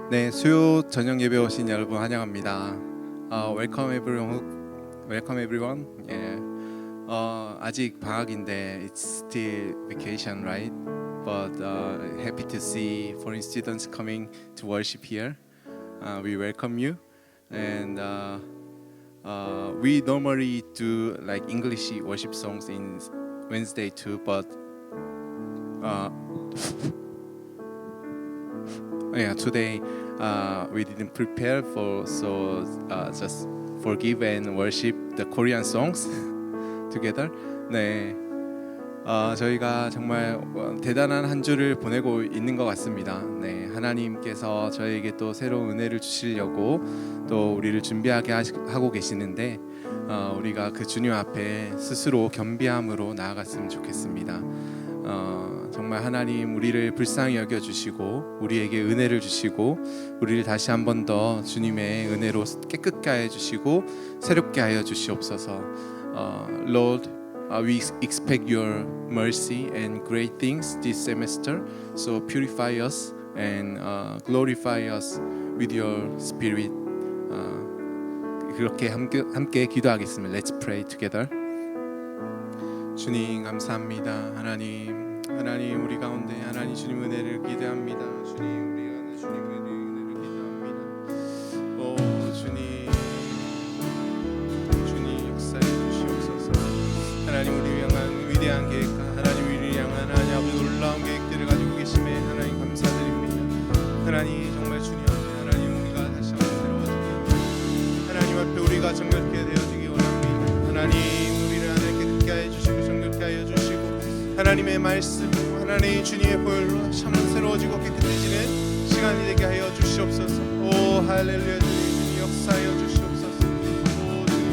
네, 수요 저녁 예배 오신 여러분 환영합니다. Welcome everyone. Welcome everyone. 예. 아직 방학인데 it's still vacation, right? But happy to see foreign students coming to worship here. We welcome you, and we normally do like English worship songs in Wednesday too, but yeah, today we didn't prepare for, so just forgive and worship the Korean songs together. 네, 저희가 정말 대단한 한 주를 보내고 있는 것 같습니다. 네, 하나님께서 저에게 또 새로운 은혜를 주시려고 또 우리를 준비하게 하고 계시는데 우리가 그 주님 앞에 스스로 겸비함으로 나아갔으면 좋겠습니다. 정말 하나님 우리를 불쌍히 여겨주시고 우리에게 은혜를 주시고 우리를 다시 한 번 더 주님의 은혜로 깨끗게 하여 주시고 새롭게 하여 주시옵소서. Lord, we expect your mercy and great things this semester. So purify us and glorify us with your spirit. 그렇게 함께 기도하겠습니다. Let's pray together. 주님 감사합니다. 하나님 우리 가운데 하나님 주님 은혜를 기대합니다. 주님 우리가 주님 은혜를 기대합니다. 오 주님 역사해 주시옵소서. 하나님 우리를 향한 위대한 계획과 하나님 우리를 향한 하나님 아버지 놀라운 계획들을 가지고 계심에 하나님 감사드립니다. 하나님 정말 주님 앞에 하나님 우리가 다시 한번 새로워지게 하나님 앞에 우리가 정결케 되어지기 원합니다. 하나님 우리를 하나님 깨끗게 하여 주시고 정결케 하여 주시고 하나님의 말씀, 하나님 주님의 보혈로 참으로 새로워지고 깨끗해지는 시간이 되게 하여 주시옵소서. 오 할렐루야 주님 역사하여 주시옵소서. 오 주님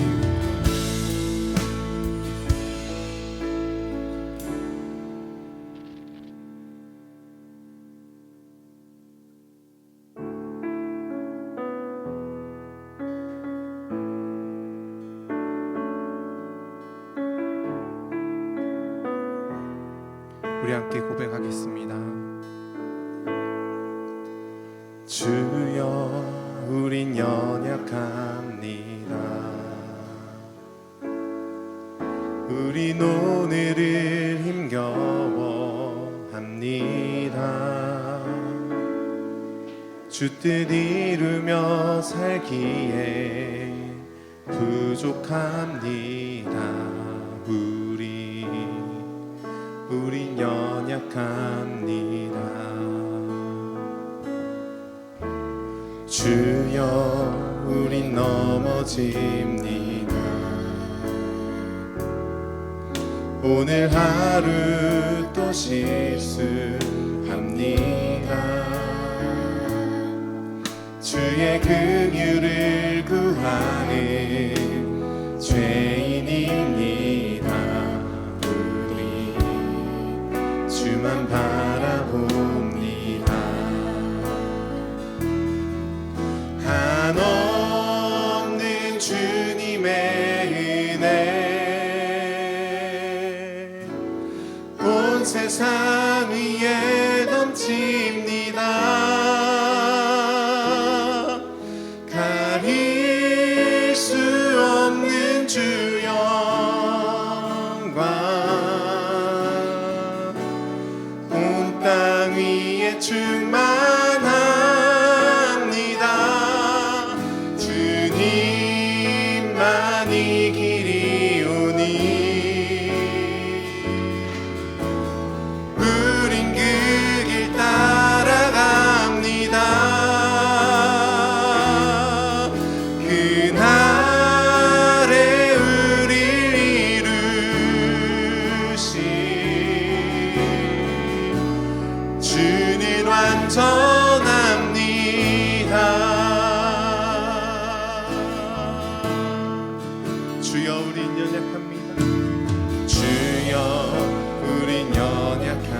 우리 함께 고백하겠습니다. 주여 우린 연약합니다. 우린 오늘을 힘겨워합니다. 주 뜻 이루며 살기에 부족합니다. 우린 연약합니다. 주여 우린 넘어집니다. 오늘 하루 또 실수합니다. 주의 긍휼을 구하는 죄인입니다. 주만 바라봅니다. 한없는 주님의 은혜 온 세상 위에 넘칩니다. 가릴 수 없는 주 영광 땅 위에 충만합니다. 주님만이 길이오니 우린 그 길 따라갑니다. 그날에 우릴 이루시 주는 완전합니다. 주여 우린 연약합니다. 주여 우린 연약합니다.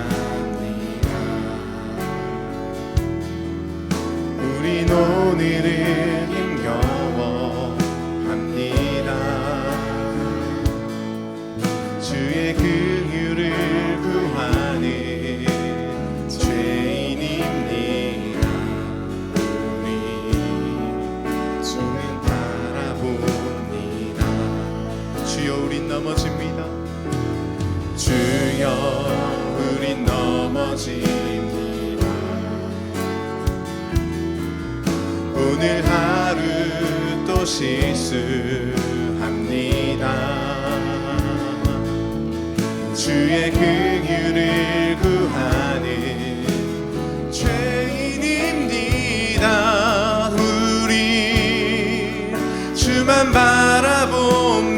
우린 오늘을 힘겨워합니다. 주의 긍휼을 구하는 죄인입니다. 오늘 하루 또 실수합니다. 주의 긍휼을 구하는 죄인입니다. 우리 주만 바라봅니다.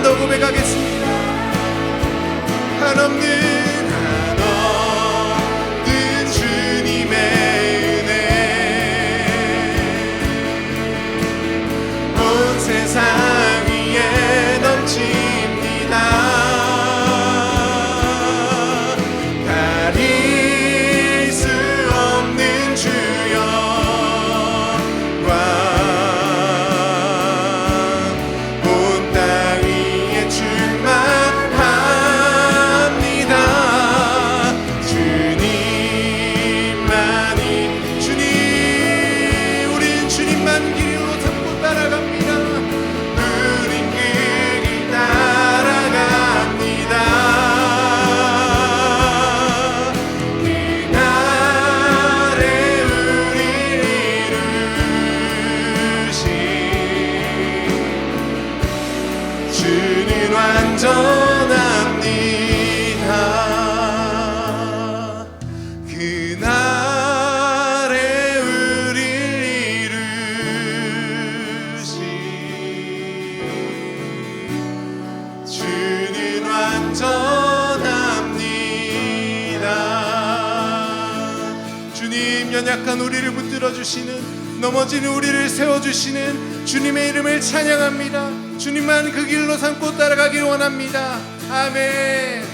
더 고백하겠습니다. 한없는 주님의 은혜 온 세상 위에 넘칩니다. 가릴 수 없는 주여 주는 완전합니다. 그날에 우리를 이루시 주는 완전합니다. 주님, 연약한 우리를 붙들어 주시는, 넘어지는 우리를 세워주시는 주님의 이름을 찬양합니다. 주님만 그 길로 삼고 따라가길 원합니다. 아멘.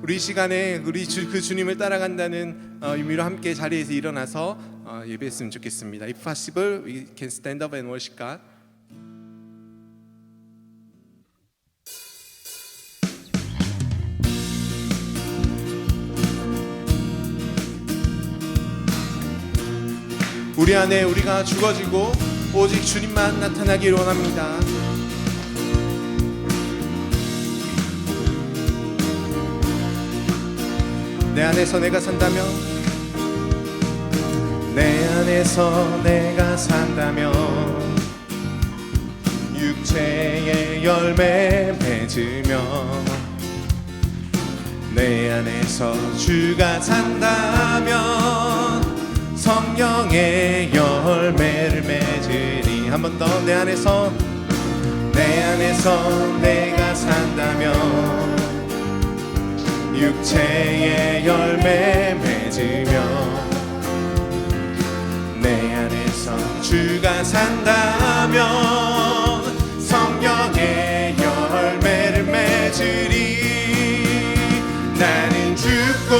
우리 시간에 우리 그 주님을 따라간다는 의미로 함께 자리에서 일어나서 예배했으면 좋겠습니다. If possible, we can stand up and worship God. 우리 안에 우리가 죽어지고 오직 주님만 나타나길 원합니다. 내 안에서 내가 산다면, 내 안에서 내가 산다면 육체의 열매 맺으며, 내 안에서 주가 산다면 성령의 열매를 맺으리. 한 번 더. 내 안에서 내가 산다면 육체의 열매 맺으며, 내 안에서 주가 산다면 성령의 열매를 맺으리. 나는 죽고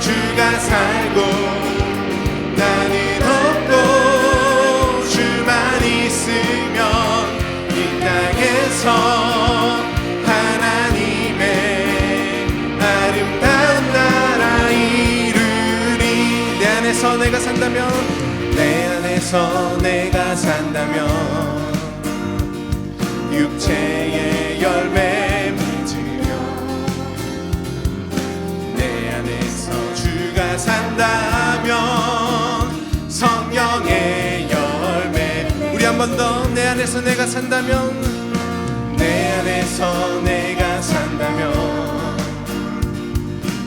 주가 살고, 나는 없고 주만 있으면 이 땅에서 하나님의 아름다운 나라 이루리. 내 안에서 내가 산다면, 내 안에서 내가 산다면 육체의 열매 맺으며, 내 안에서 주가 산다면 성령의 열매. 우리 한 번 더. 내 안에서 내가 산다면, 내 안에서 내가 산다면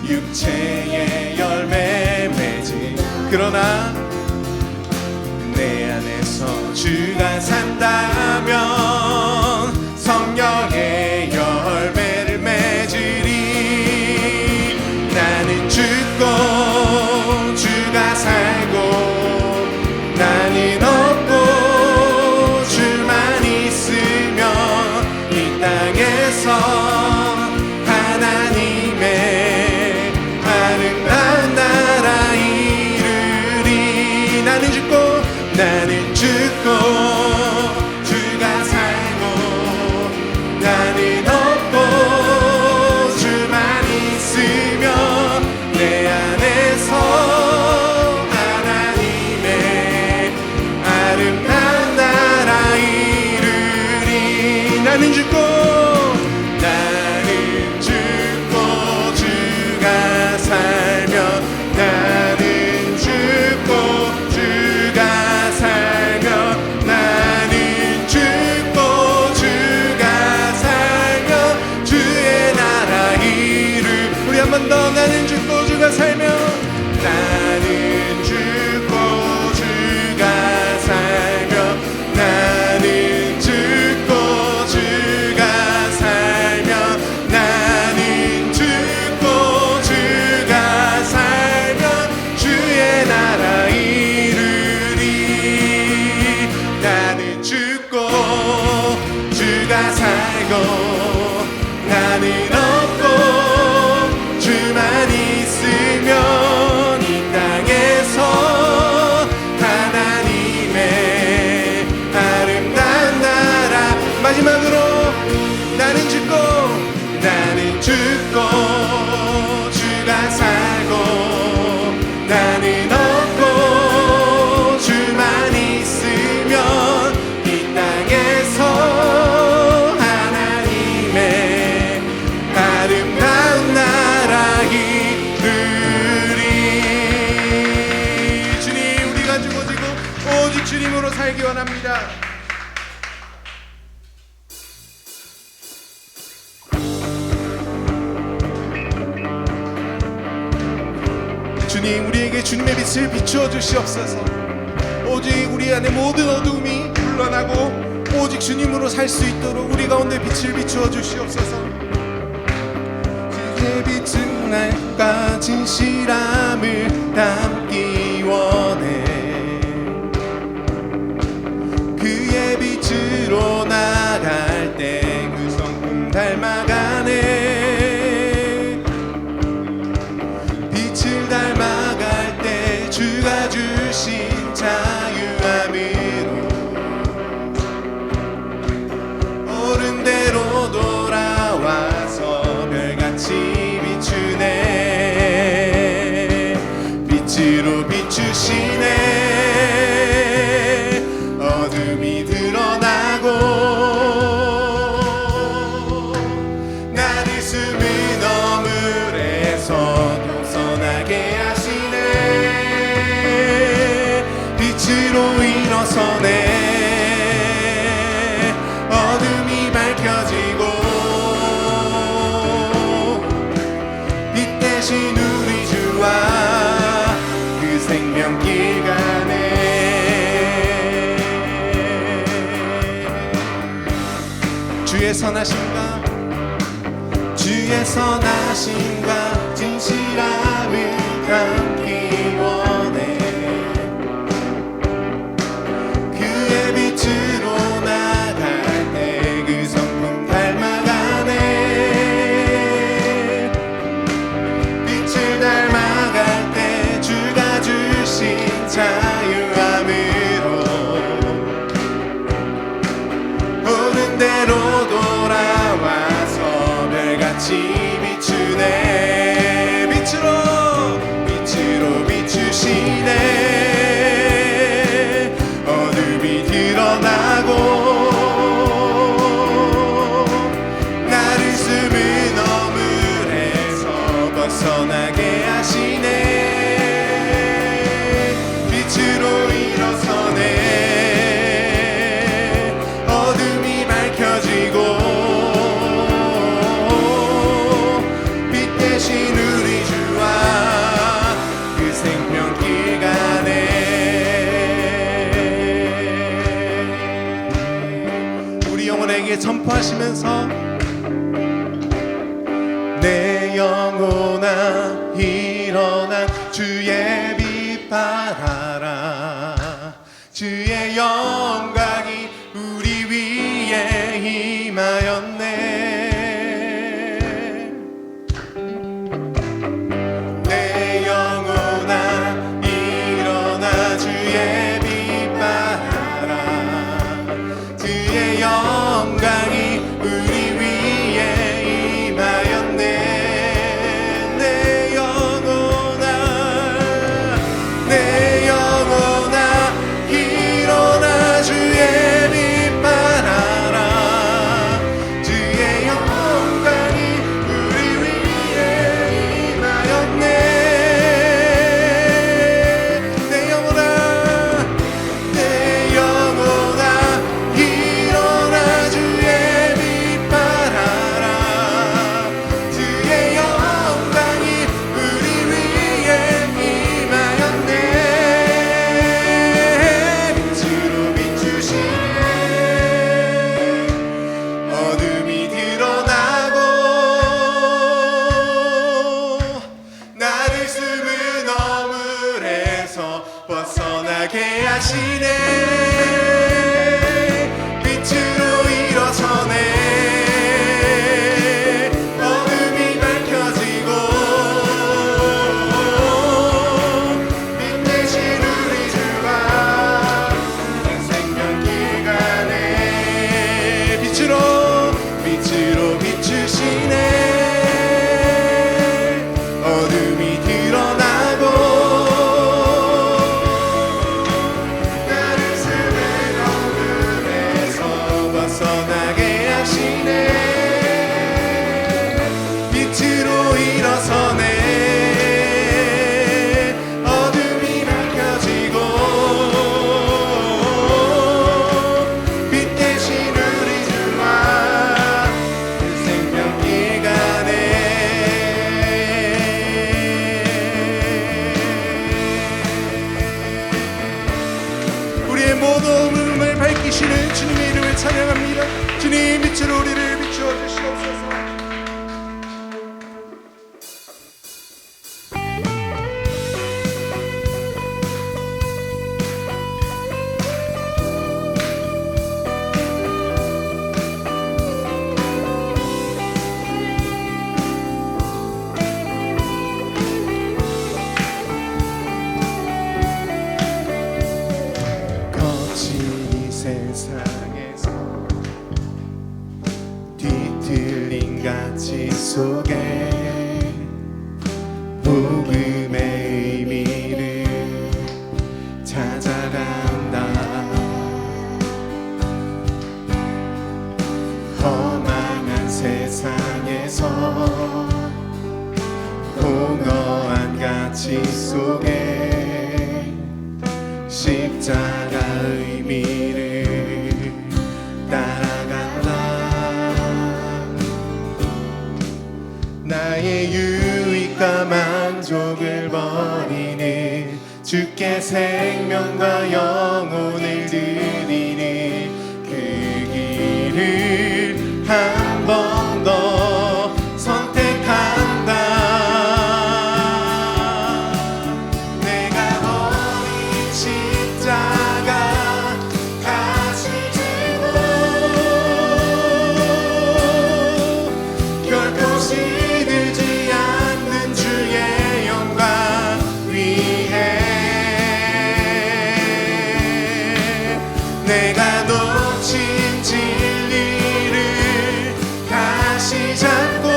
육체의 열매 맺으며, 그러나 내 안에서 주가 산다면 성령의 열매를 맺으리. 나는 죽고 주가 살고 나는 없고 주만 있으면 이 땅에서 하나님의 아름다운 나라 이루리. 나는 죽고 주가 살고 나는 없고 주만 있으면 내 안에서 하나님의 아름다운 나라 이루리. 나는 죽고 주가 살면 나는 죽고 주가 살면 나는 죽고 주가 살면 주의 나라 이루. 우리 한 번 더. 나는 죽고 주가 살면 나는 죽고 주가 살면 나는 죽고 주가 살면 나는 죽고 주가 살면 주의 나라 이루리. 나는 죽고 주가 살고 나는 없고 주만 있으면 이 땅에서 하나님의 아름다운 나라. 마지막으로 나는 죽고 주가 살고 나는 없고 주만 있으면 이 땅에서 하나님의 아름다운 나라 이루리. 주님, 우리가 죽어지고 오직 주님으로 살기 원합니다. 주님, 우리에게 주님의 빛을 비추어 주시옵소서. 오직 우리 안에 모든 어두움이 물러나고 오직 주님으로 살 수 있도록 우리 가운데 빛을 비추어 주시옵소서. 그의 빛은 날과 진실함을 담기 원해. 그의 빛으로 나갈 때 그 성품 닮아가네. 빛을 닮아갈 때 주가 주신 자유함으로 옳은 대로 돌아와서 별같이 비추네. 빛으로 비추시네. 어둠이 드러나고 나를 숨은 어물에서도 선하게 하시네. 빛으로 일어서네. 어둠이 밝혀지고 빛 대신 우리 주와 그 생명길 가네. 주의 선하심과 진실함을 담기 원해. 그의 빛으로 나갈 때 그 성품 닮아가네. 빛을 닮아갈 때 주가 주신 자유함으로 오는 대로 돌아와서 별같이 비추네. 빛으로 선포하시면서 내 영혼아 일어나 주의 빛 발하라. 주의 영광이 우리 위에 임하였네. 내 영혼아 일어나 주의 빛 발하라. 주의 영광이 우리 위에 임하였네. 내 영혼아 내 영혼아 일어나 주의 빛 발하라. 주의 영광이 우리 위에 임하였네. 내 영혼아 내 영혼아 일어나 주의 빛 발하라. 주의 영광이 우리 위에 임하였네. 빛으로 비추시네. 어둠이 드러나고 나를 숨은 어물에서 벗어나게 하시네. 빛으로 일어서네. 어둠이 밝혀지고 빛 대신 우리 주와 생명길 가네. 빛으로 비추시네. 어둠이 드러나고 나를 숨은 어둠에서 벗어나게 하시네. 빛으로 일어서네. 어둠이 밝혀지고 빛 대신 우리 주와 생명길 가네. 우리의 모든 어둠을 밝히시는 주님의 이름을 찬양합니다. 주님 빛으로 우리를 비추어 주시옵소서. 거친 이 세상에서 뒤틀린 가치 속에 복음의 의미를 찾아간다. 험한 세상에서 공허한 가치 속에 십자가 의미를 따라간다. 나의 유익과 만족을 버리는 주께 생명과 영혼을 드리는 그 길을 한 번 더 선택한다. 내가 버린 십자가 다시 지고 결코 시들지 않는 주의 영광 위해 내가 놓친 진리를 다시 잡고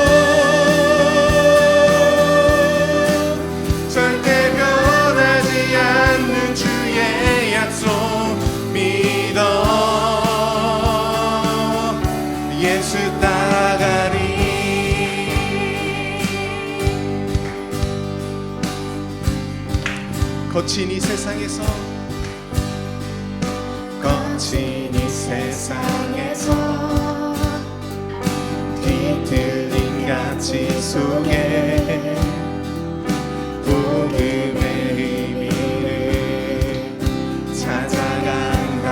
절대 변하지 않는 주의 약속 믿어 예수 따라가리. 거친 이 세상에서 거친 이 세상에서 뒤틀린 가치 속에 복음의 의미를 찾아간다.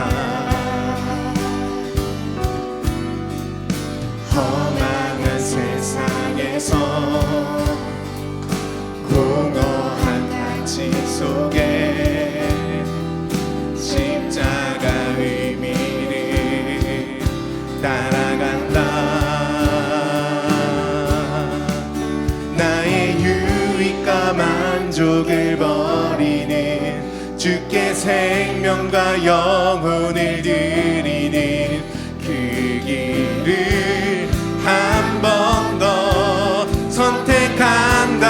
생명과 영혼을 드리는 그 길을 한 번 더 선택한다.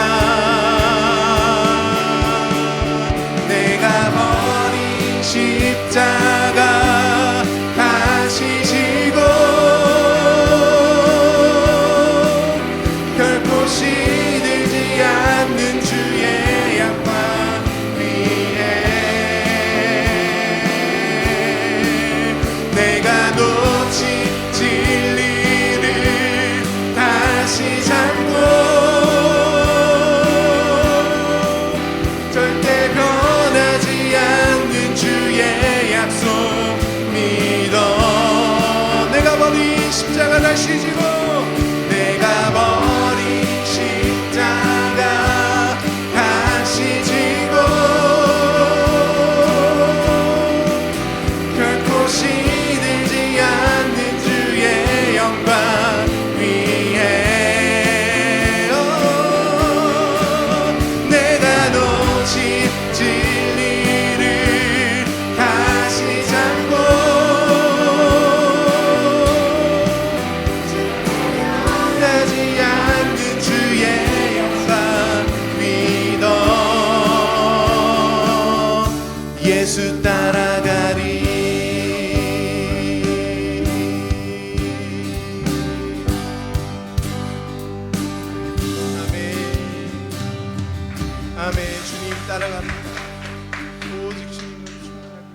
내가 버린 십자가 다시 지고 결코 시들지 않는 주의 양과 위에 내가 놓친 진리를 다시 잡고 절대 변하지 않는 주의 약속 믿어. 내가 버린 십자가 다시 지고 내가 버린 십자가 다시 지고 결코 시들지 않는 주의 영광 위에 내가 놓친 진리를 다시 잡고 변하지 않는 주의 영광 믿어. 예수 따라가리. 아멘. 주님 따라갑니다. 오직 주님을 충만합니다.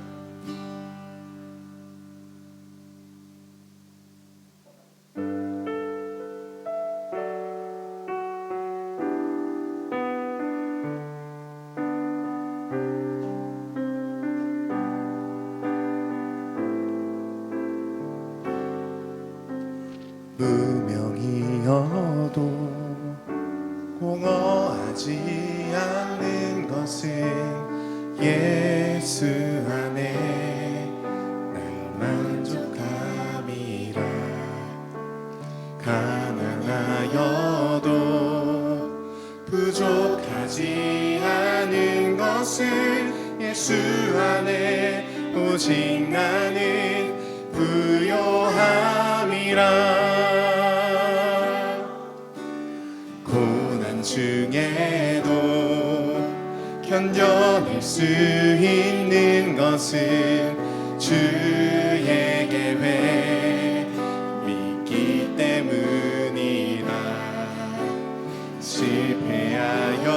무명이어도 공허하지 않는 것은 예수 안에 날 만족함이라. 가난하여도 부족하지 않은 것은 예수 안에 오직 나는 부요함이라. 고난 중에도 견뎌낼 수 있는 것은 주의 계획 믿기 때문이라. 실패하여도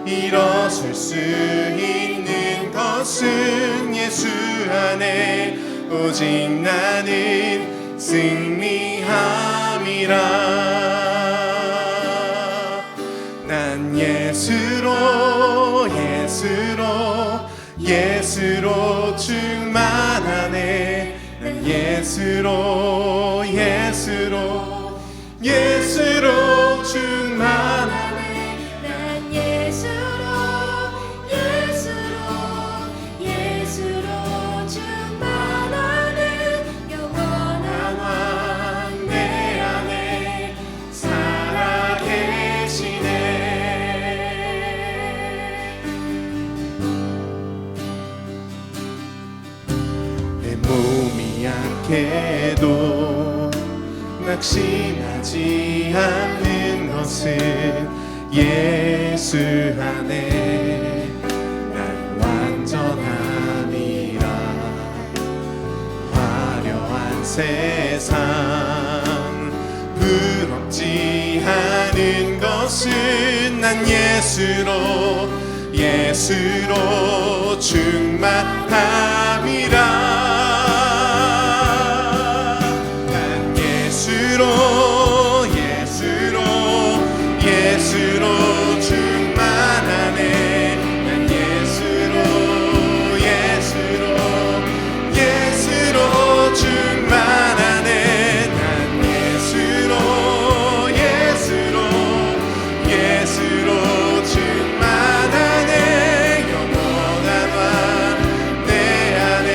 일어설 수 있는 것은 예수 안에 오직 나는 승리함이라. 난 예수로 충만하네. 난 예수로 충만하네. 난 예수로 충만하는 영원한 왕 내 안에 살아계시네. 내 몸이 약해도 낙심하지 않는 것은 예수 안에 난 완전함이라. 화려한 세상 부럽지 않은 것은 난 예수로 충만함이라. 예수로 충만하네. 난 예수로 충만하네. 난 예수로 충만하네. 영원한 왕 내 안에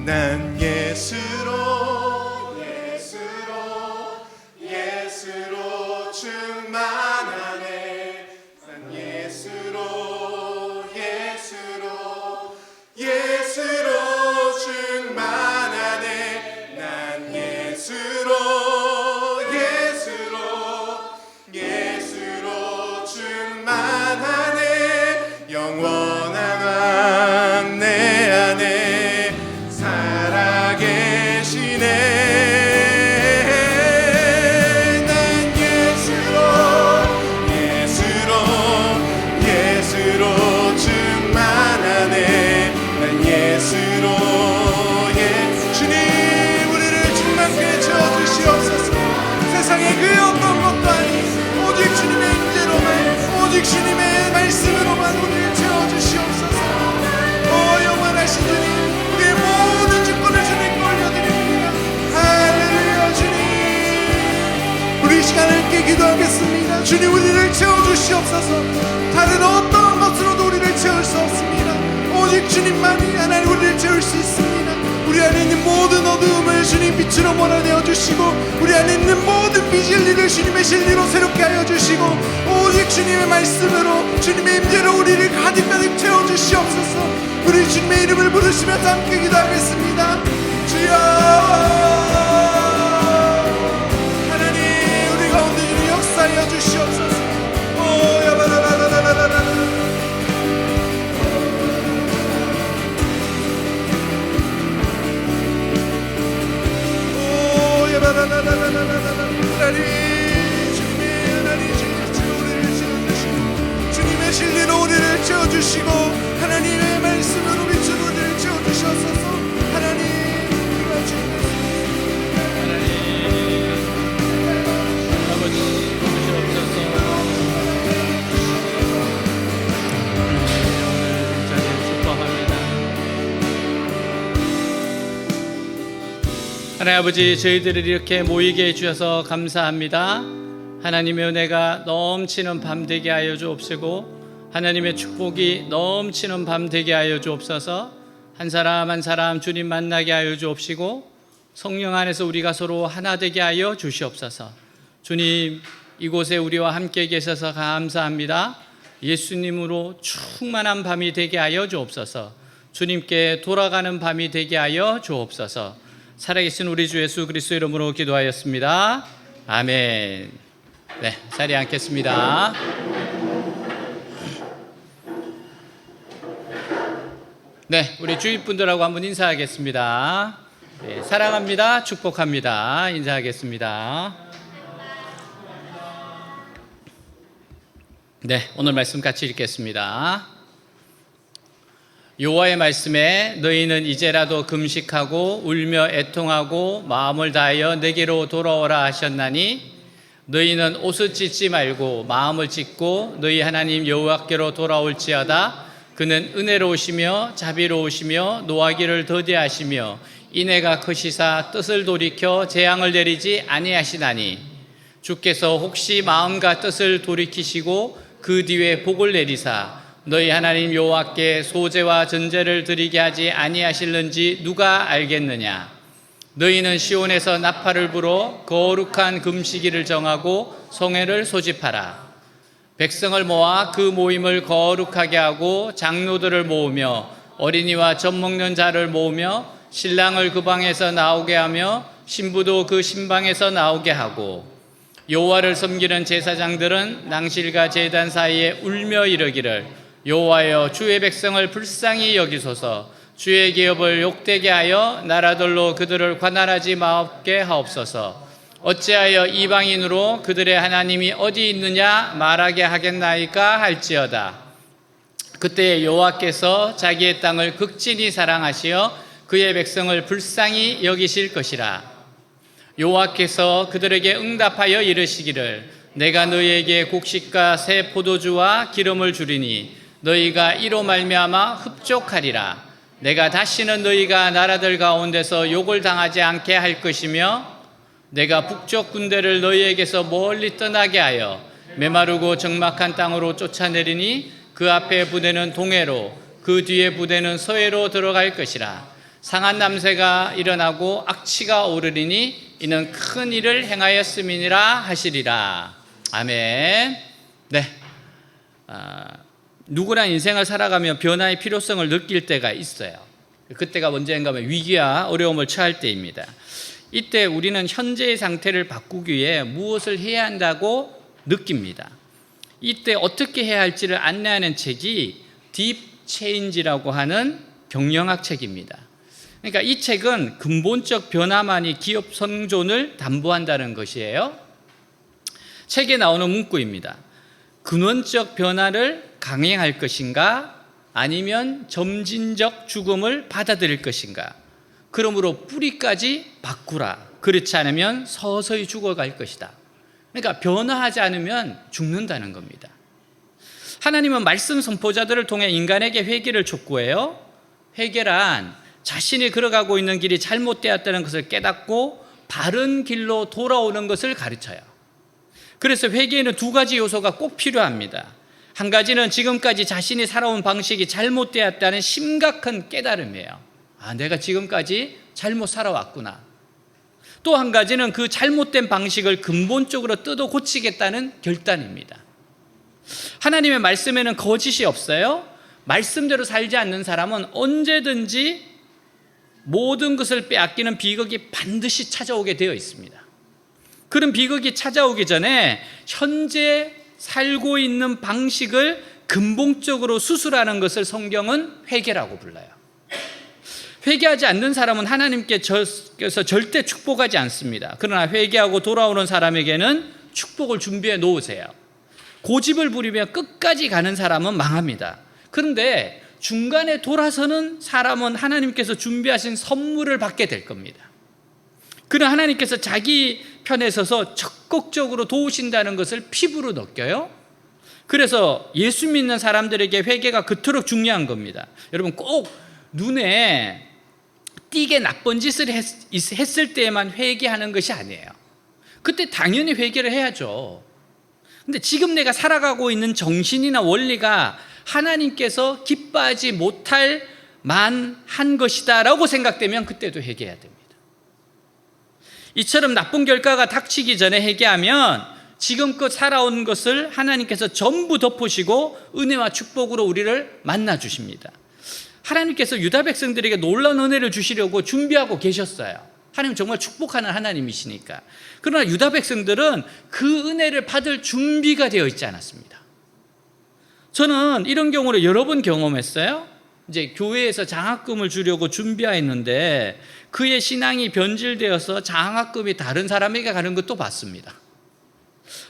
난 예수로 충만하네. 난 예수로 충만하네. 난 예수로 충만하네. 영원한 왕 내 안에 살아계시네. 난 예수로 충만하네. 난 예수로 주님 우리를 충만케 채워주시옵소서. 세상에 그 어떤 것도 아닌 오직 주님의 임재로만, 오직 주님의 말씀으로만 우리를 채워주시옵소서. 영원하신 주님, 우리의 모든 주권을 주님께 올려드립니다. 할렐루야. 주님, 우리 시간을 함께 기도하겠습니다. 주님 우리를 채워주시옵소서. 다른 어떤 것으로도 우리를 채울 수 없습니다. 오직 주님만이 하나님 우리를 채울 수 있습니다. 우리 안에 있는 모든 어두움을 주님 빛으로 몰아내어 주시고, 우리 안에 있는 모든 비진리를 주님의 진리로 새롭게 하여 주시고, 오직 주님의 말씀으로 주님의 임재로 우리를 가득가득 채워 주시옵소서. 우리 주님의 이름을 부르시면서 함께 기도하겠습니다. 주여 하나님, 우리 가운데 주님 역사하여 주시옵소서. 주님의 진리로 우리를 채워주시고, 하나님의 말씀으로 비추고 우리를 채워주셔서 하나님 아버지 주옵소서. 오늘 자리를 축복합니다. 하나님 아버지, 저희들을 이렇게 모이게 해주셔서 감사합니다. 하나님의 은혜가 넘치는 밤 되게 하여 주옵시고, 하나님의 축복이 넘치는 밤 되게 하여 주옵소서. 한 사람 한 사람 주님 만나게 하여 주옵시고, 성령 안에서 우리가 서로 하나 되게 하여 주시옵소서. 주님, 이곳에 우리와 함께 계셔서 감사합니다. 예수님으로 충만한 밤이 되게 하여 주옵소서. 주님께 돌아가는 밤이 되게 하여 주옵소서. 살아계신 우리 주 예수 그리스도 이름으로 기도하였습니다. 아멘. 네, 자리에 앉겠습니다. 네, 우리 주위 분들하고 한번 인사하겠습니다. 네, 사랑합니다. 축복합니다. 인사하겠습니다. 네, 오늘 말씀 같이 읽겠습니다. 여호와의 말씀에 너희는 이제라도 금식하고 울며 애통하고 마음을 다하여 내게로 돌아오라 하셨나니, 너희는 옷을 찢지 말고 마음을 찢고 너희 하나님 여호와께로 돌아올지어다. 그는 은혜로우시며 자비로우시며 노하기를 더디하시며 인애가 크시사 뜻을 돌이켜 재앙을 내리지 아니하시나니, 주께서 혹시 마음과 뜻을 돌이키시고 그 뒤에 복을 내리사 너희 하나님 여호와께 소제와 전제를 드리게 하지 아니하실는지 누가 알겠느냐. 너희는 시온에서 나팔을 불어 거룩한 금식일을 정하고 성회를 소집하라. 백성을 모아 그 모임을 거룩하게 하고 장로들을 모으며 어린이와 젖 먹는 자를 모으며 신랑을 그 방에서 나오게 하며 신부도 그 신방에서 나오게 하고, 여호와를 섬기는 제사장들은 낭실과 제단 사이에 울며 이르기를, 여호와여 주의 백성을 불쌍히 여기소서. 주의 기업을 욕되게 하여 나라들로 그들을 관할하지 마옵게 하옵소서. 어찌하여 이방인으로 그들의 하나님이 어디 있느냐 말하게 하겠나이까 할지어다. 그때 여호와께서 자기의 땅을 극진히 사랑하시어 그의 백성을 불쌍히 여기실 것이라. 여호와께서 그들에게 응답하여 이르시기를, 내가 너희에게 곡식과 새 포도주와 기름을 주리니 너희가 이로 말미암아 흡족하리라. 내가 다시는 너희가 나라들 가운데서 욕을 당하지 않게 할 것이며, 내가 북쪽 군대를 너희에게서 멀리 떠나게 하여 메마르고 적막한 땅으로 쫓아내리니 그 앞에 부대는 동해로 그 뒤에 부대는 서해로 들어갈 것이라. 상한 남새가 일어나고 악취가 오르리니 이는 큰 일을 행하였음이니라 하시리라. 아멘. 네. 누구나 인생을 살아가며 변화의 필요성을 느낄 때가 있어요. 그때가 언제인가 하면 위기와 어려움을 처할 때입니다. 이때 우리는 현재의 상태를 바꾸기 위해 무엇을 해야 한다고 느낍니다. 이때 어떻게 해야 할지를 안내하는 책이 딥 체인지라고 하는 경영학 책입니다. 그러니까 이 책은 근본적 변화만이 기업 생존을 담보한다는 것이에요. 책에 나오는 문구입니다. 근원적 변화를 강행할 것인가 아니면 점진적 죽음을 받아들일 것인가. 그러므로 뿌리까지 바꾸라. 그렇지 않으면 서서히 죽어갈 것이다. 그러니까 변화하지 않으면 죽는다는 겁니다. 하나님은 말씀 선포자들을 통해 인간에게 회개를 촉구해요. 회개란 자신이 걸어가고 있는 길이 잘못되었다는 것을 깨닫고 바른 길로 돌아오는 것을 가르쳐요. 그래서 회개에는 두 가지 요소가 꼭 필요합니다. 한 가지는 지금까지 자신이 살아온 방식이 잘못되었다는 심각한 깨달음이에요. 내가 지금까지 잘못 살아왔구나. 또 한 가지는 그 잘못된 방식을 근본적으로 뜯어 고치겠다는 결단입니다. 하나님의 말씀에는 거짓이 없어요. 말씀대로 살지 않는 사람은 언제든지 모든 것을 빼앗기는 비극이 반드시 찾아오게 되어 있습니다. 그런 비극이 찾아오기 전에 현재 살고 있는 방식을 근본적으로 수술하는 것을 성경은 회개라고 불러요. 회개하지 않는 사람은 하나님께서 절대 축복하지 않습니다. 그러나 회개하고 돌아오는 사람에게는 축복을 준비해 놓으세요. 고집을 부리며 끝까지 가는 사람은 망합니다. 그런데 중간에 돌아서는 사람은 하나님께서 준비하신 선물을 받게 될 겁니다. 그러나 하나님께서 자기 편에 서서 적극적으로 도우신다는 것을 피부로 느껴요. 그래서 예수 믿는 사람들에게 회개가 그토록 중요한 겁니다. 여러분 꼭 눈에 띄게 나쁜 짓을 했을 때에만 회개하는 것이 아니에요. 그때 당연히 회개를 해야죠. 근데 지금 내가 살아가고 있는 정신이나 원리가 하나님께서 기뻐하지 못할 만한 것이다 라고 생각되면 그때도 회개해야 됩니다. 이처럼 나쁜 결과가 닥치기 전에 회개하면 지금껏 살아온 것을 하나님께서 전부 덮으시고 은혜와 축복으로 우리를 만나주십니다. 하나님께서 유다 백성들에게 놀라운 은혜를 주시려고 준비하고 계셨어요. 하나님 정말 축복하는 하나님이시니까. 그러나 유다 백성들은 그 은혜를 받을 준비가 되어 있지 않았습니다. 저는 이런 경우를 여러 번 경험했어요. 이제 교회에서 장학금을 주려고 준비했는데 그의 신앙이 변질되어서 장학금이 다른 사람에게 가는 것도 봤습니다.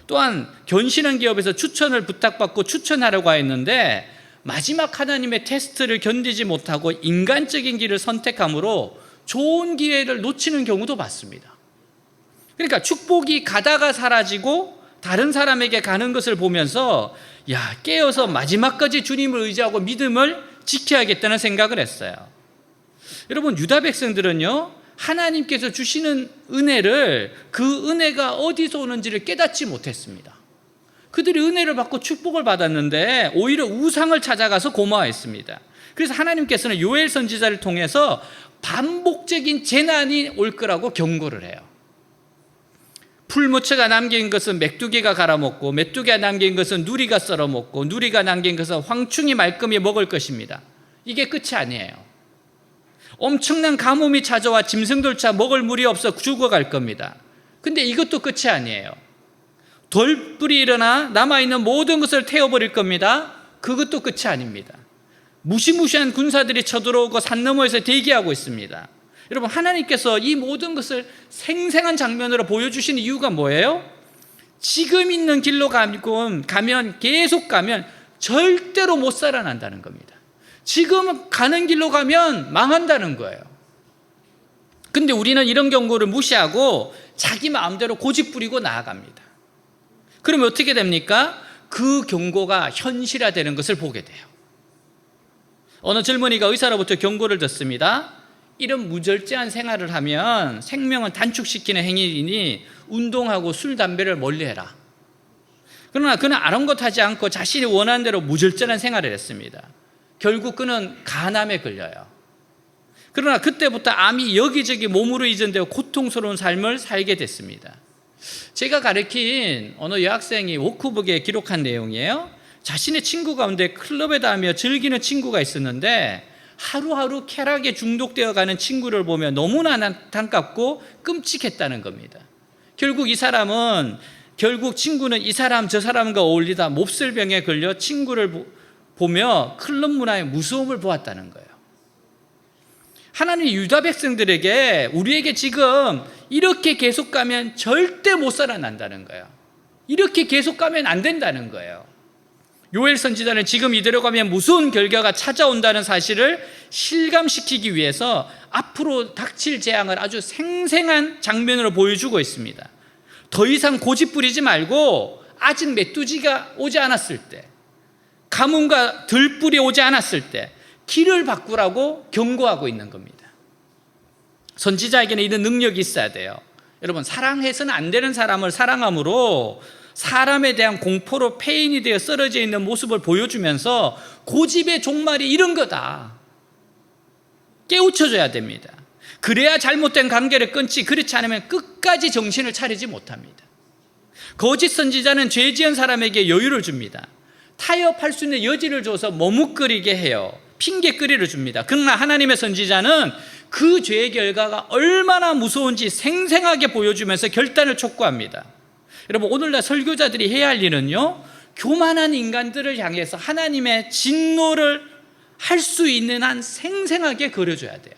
또한 견신한 기업에서 추천을 부탁받고 추천하려고 했는데 마지막 하나님의 테스트를 견디지 못하고 인간적인 길을 선택함으로 좋은 기회를 놓치는 경우도 봤습니다. 그러니까 축복이 가다가 사라지고 다른 사람에게 가는 것을 보면서 깨어서 마지막까지 주님을 의지하고 믿음을 지켜야겠다는 생각을 했어요. 여러분 유다 백성들은요 하나님께서 주시는 은혜를 그 은혜가 어디서 오는지를 깨닫지 못했습니다. 그들이 은혜를 받고 축복을 받았는데 오히려 우상을 찾아가서 고마워했습니다. 그래서 하나님께서는 요엘 선지자를 통해서 반복적인 재난이 올 거라고 경고를 해요. 풀무채가 남긴 것은 메뚜기가 갈아먹고 메뚜기가 남긴 것은 누리가 썰어먹고 누리가 남긴 것은 황충이 말끔히 먹을 것입니다. 이게 끝이 아니에요. 엄청난 가뭄이 찾아와 짐승들차 먹을 물이 없어 죽어갈 겁니다. 근데 이것도 끝이 아니에요. 돌불이 일어나 남아있는 모든 것을 태워버릴 겁니다. 그것도 끝이 아닙니다. 무시무시한 군사들이 쳐들어오고 산 너머에서 대기하고 있습니다. 여러분 하나님께서 이 모든 것을 생생한 장면으로 보여주시는 이유가 뭐예요? 지금 있는 길로 계속 가면 절대로 못 살아난다는 겁니다. 지금 가는 길로 가면 망한다는 거예요. 근데 우리는 이런 경고를 무시하고 자기 마음대로 고집 부리고 나아갑니다. 그러면 어떻게 됩니까? 그 경고가 현실화되는 것을 보게 돼요. 어느 젊은이가 의사로부터 경고를 듣습니다. 이런 무절제한 생활을 하면 생명을 단축시키는 행위이니 운동하고 술, 담배를 멀리해라. 그러나 그는 아랑곳하지 않고 자신이 원하는 대로 무절제한 생활을 했습니다. 결국 그는 간암에 걸려요. 그러나 그때부터 암이 여기저기 몸으로 이전되어 고통스러운 삶을 살게 됐습니다. 제가 가르친 어느 여학생이 워크북에 기록한 내용이에요. 자신의 친구 가운데 클럽에 다니며 즐기는 친구가 있었는데 하루하루 쾌락에 중독되어 가는 친구를 보며 너무나 안타깝고 끔찍했다는 겁니다. 결국 친구는 이 사람 저 사람과 어울리다 몹쓸 병에 걸려 친구를 보며 클럽 문화의 무서움을 보았다는 거예요. 하나님 유다 백성들에게 우리에게 지금 이렇게 계속 가면 절대 못 살아난다는 거예요. 이렇게 계속 가면 안 된다는 거예요. 요엘 선지자는 지금 이대로 가면 무서운 결과가 찾아온다는 사실을 실감시키기 위해서 앞으로 닥칠 재앙을 아주 생생한 장면으로 보여주고 있습니다. 더 이상 고집 부리지 말고 아직 메뚜지가 오지 않았을 때, 가뭄과 들불이 오지 않았을 때 길을 바꾸라고 경고하고 있는 겁니다. 선지자에게는 이런 능력이 있어야 돼요. 여러분, 사랑해서는 안 되는 사람을 사랑함으로 사람에 대한 공포로 폐인이 되어 쓰러져 있는 모습을 보여주면서 고집의 종말이 이런 거다, 깨우쳐줘야 됩니다. 그래야 잘못된 관계를 끊지, 그렇지 않으면 끝까지 정신을 차리지 못합니다. 거짓 선지자는 죄 지은 사람에게 여유를 줍니다. 타협할 수 있는 여지를 줘서 머뭇거리게 해요. 핑계거리를 줍니다. 그러나 하나님의 선지자는 그 죄의 결과가 얼마나 무서운지 생생하게 보여주면서 결단을 촉구합니다. 여러분, 오늘날 설교자들이 해야 할 일은요, 교만한 인간들을 향해서 하나님의 진노를 할 수 있는 한 생생하게 그려줘야 돼요.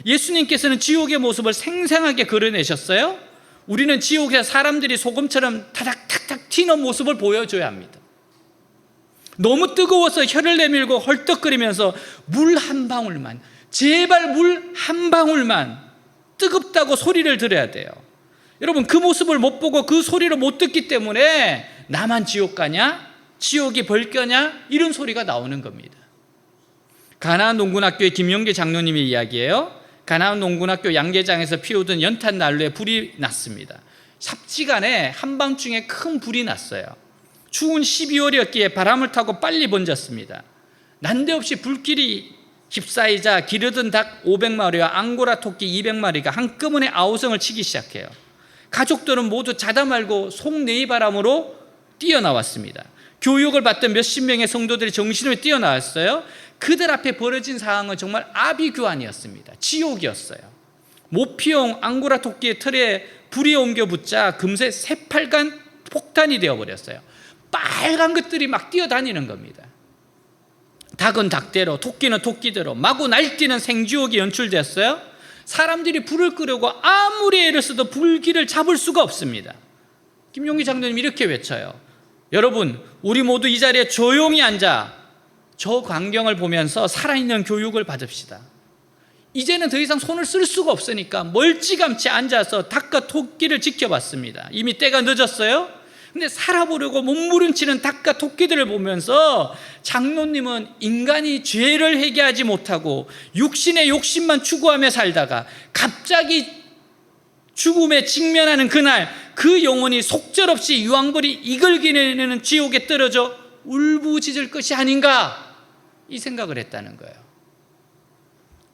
예수님께서는 지옥의 모습을 생생하게 그려내셨어요. 우리는 지옥에서 사람들이 소금처럼 타닥탁탁 튀는 모습을 보여줘야 합니다. 너무 뜨거워서 혀를 내밀고 헐떡거리면서 물 한 방울만, 제발 물 한 방울만, 뜨겁다고 소리를 들어야 돼요. 여러분, 그 모습을 못 보고 그 소리를 못 듣기 때문에 나만 지옥 가냐? 지옥이 벌껴냐? 이런 소리가 나오는 겁니다. 가나안 농군학교의 김영기 장로님의 이야기예요. 가나안 농군학교 양계장에서 피우던 연탄 난로에 불이 났습니다. 삽시간에 한밤중에 큰 불이 났어요. 추운 12월이었기에 바람을 타고 빨리 번졌습니다. 난데없이 불길이 휩싸이자 기르던 닭 500마리와 앙고라 토끼 200마리가 한꺼번에 아우성을 치기 시작해요. 가족들은 모두 자다 말고 속내의 바람으로 뛰어나왔습니다. 교육을 받던 몇십 명의 성도들이 정신을 뛰어나왔어요. 그들 앞에 벌어진 상황은 정말 아비규환이었습니다. 지옥이었어요. 모피용 앙고라 토끼의 털에 불이 옮겨 붙자 금세 새빨간 폭탄이 되어버렸어요. 빨간 것들이 막 뛰어다니는 겁니다. 닭은 닭대로, 토끼는 토끼대로 마구 날뛰는 생지옥이 연출됐어요. 사람들이 불을 끄려고 아무리 애를 써도 불길을 잡을 수가 없습니다. 김용기 장로님 이렇게 외쳐요. 여러분, 우리 모두 이 자리에 조용히 앉아 저 광경을 보면서 살아있는 교육을 받읍시다. 이제는 더 이상 손을 쓸 수가 없으니까 멀찌감치 앉아서 닭과 토끼를 지켜봤습니다. 이미 때가 늦었어요. 근데 살아보려고 몸부림치는 닭과 토끼들을 보면서 장로님은 인간이 죄를 회개하지 못하고 육신의 욕심만 추구하며 살다가 갑자기 죽음에 직면하는 그날, 그 영혼이 속절없이 유황벌이 이글기내는 지옥에 떨어져 울부짖을 것이 아닌가, 이 생각을 했다는 거예요.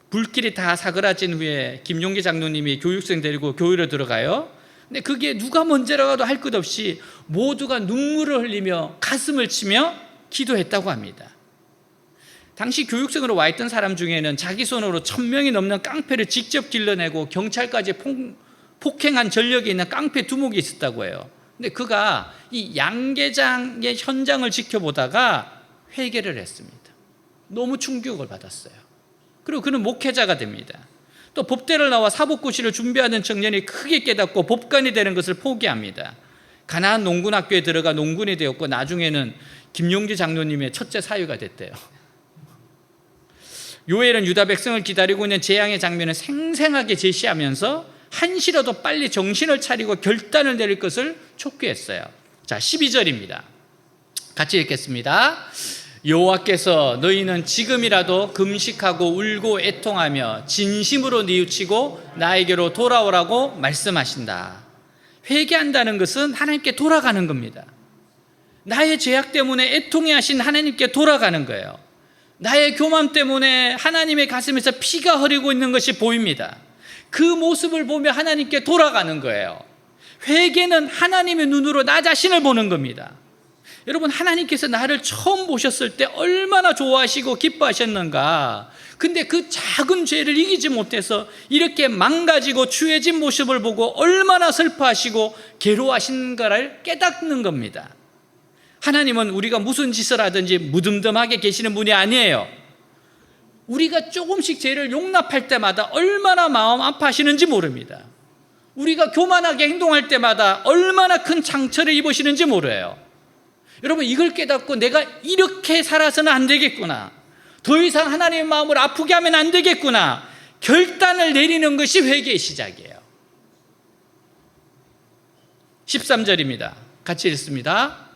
불길이 다 사그라진 후에 김용기 장로님이 교육생 데리고 교회로 들어가요. 근데 그게 누가 먼저라도 할 것 없이 모두가 눈물을 흘리며 가슴을 치며 기도했다고 합니다. 당시 교육생으로 와 있던 사람 중에는 자기 손으로 1000명이 넘는 깡패를 직접 길러내고 경찰까지 폭행한 전력이 있는 깡패 두목이 있었다고 해요. 근데 그가 이 양계장의 현장을 지켜보다가 회개를 했습니다. 너무 충격을 받았어요. 그리고 그는 목회자가 됩니다. 또 법대를 나와 사법고시를 준비하는 청년이 크게 깨닫고 법관이 되는 것을 포기합니다. 가나안 농군학교에 들어가 농군이 되었고 나중에는 김용기 장로님의 첫째 사위가 됐대요. 요엘은 유다 백성을 기다리고 있는 재앙의 장면을 생생하게 제시하면서 한시라도 빨리 정신을 차리고 결단을 내릴 것을 촉구했어요. 자, 12절입니다. 같이 읽겠습니다. 여호와께서 너희는 지금이라도 금식하고 울고 애통하며 진심으로 뉘우치고 나에게로 돌아오라고 말씀하신다. 회개한다는 것은 하나님께 돌아가는 겁니다. 나의 죄악 때문에 애통해 하신 하나님께 돌아가는 거예요. 나의 교만 때문에 하나님의 가슴에서 피가 흐르고 있는 것이 보입니다. 그 모습을 보며 하나님께 돌아가는 거예요. 회개는 하나님의 눈으로 나 자신을 보는 겁니다. 여러분, 하나님께서 나를 처음 보셨을 때 얼마나 좋아하시고 기뻐하셨는가. 근데 그 작은 죄를 이기지 못해서 이렇게 망가지고 추해진 모습을 보고 얼마나 슬퍼하시고 괴로워하신가를 깨닫는 겁니다. 하나님은 우리가 무슨 짓을 하든지 무덤덤하게 계시는 분이 아니에요. 우리가 조금씩 죄를 용납할 때마다 얼마나 마음 아파하시는지 모릅니다. 우리가 교만하게 행동할 때마다 얼마나 큰 상처를 입으시는지 모르요. 여러분, 이걸 깨닫고 내가 이렇게 살아서는 안 되겠구나, 더 이상 하나님의 마음을 아프게 하면 안 되겠구나, 결단을 내리는 것이 회개의 시작이에요. 13절입니다. 같이 읽습니다.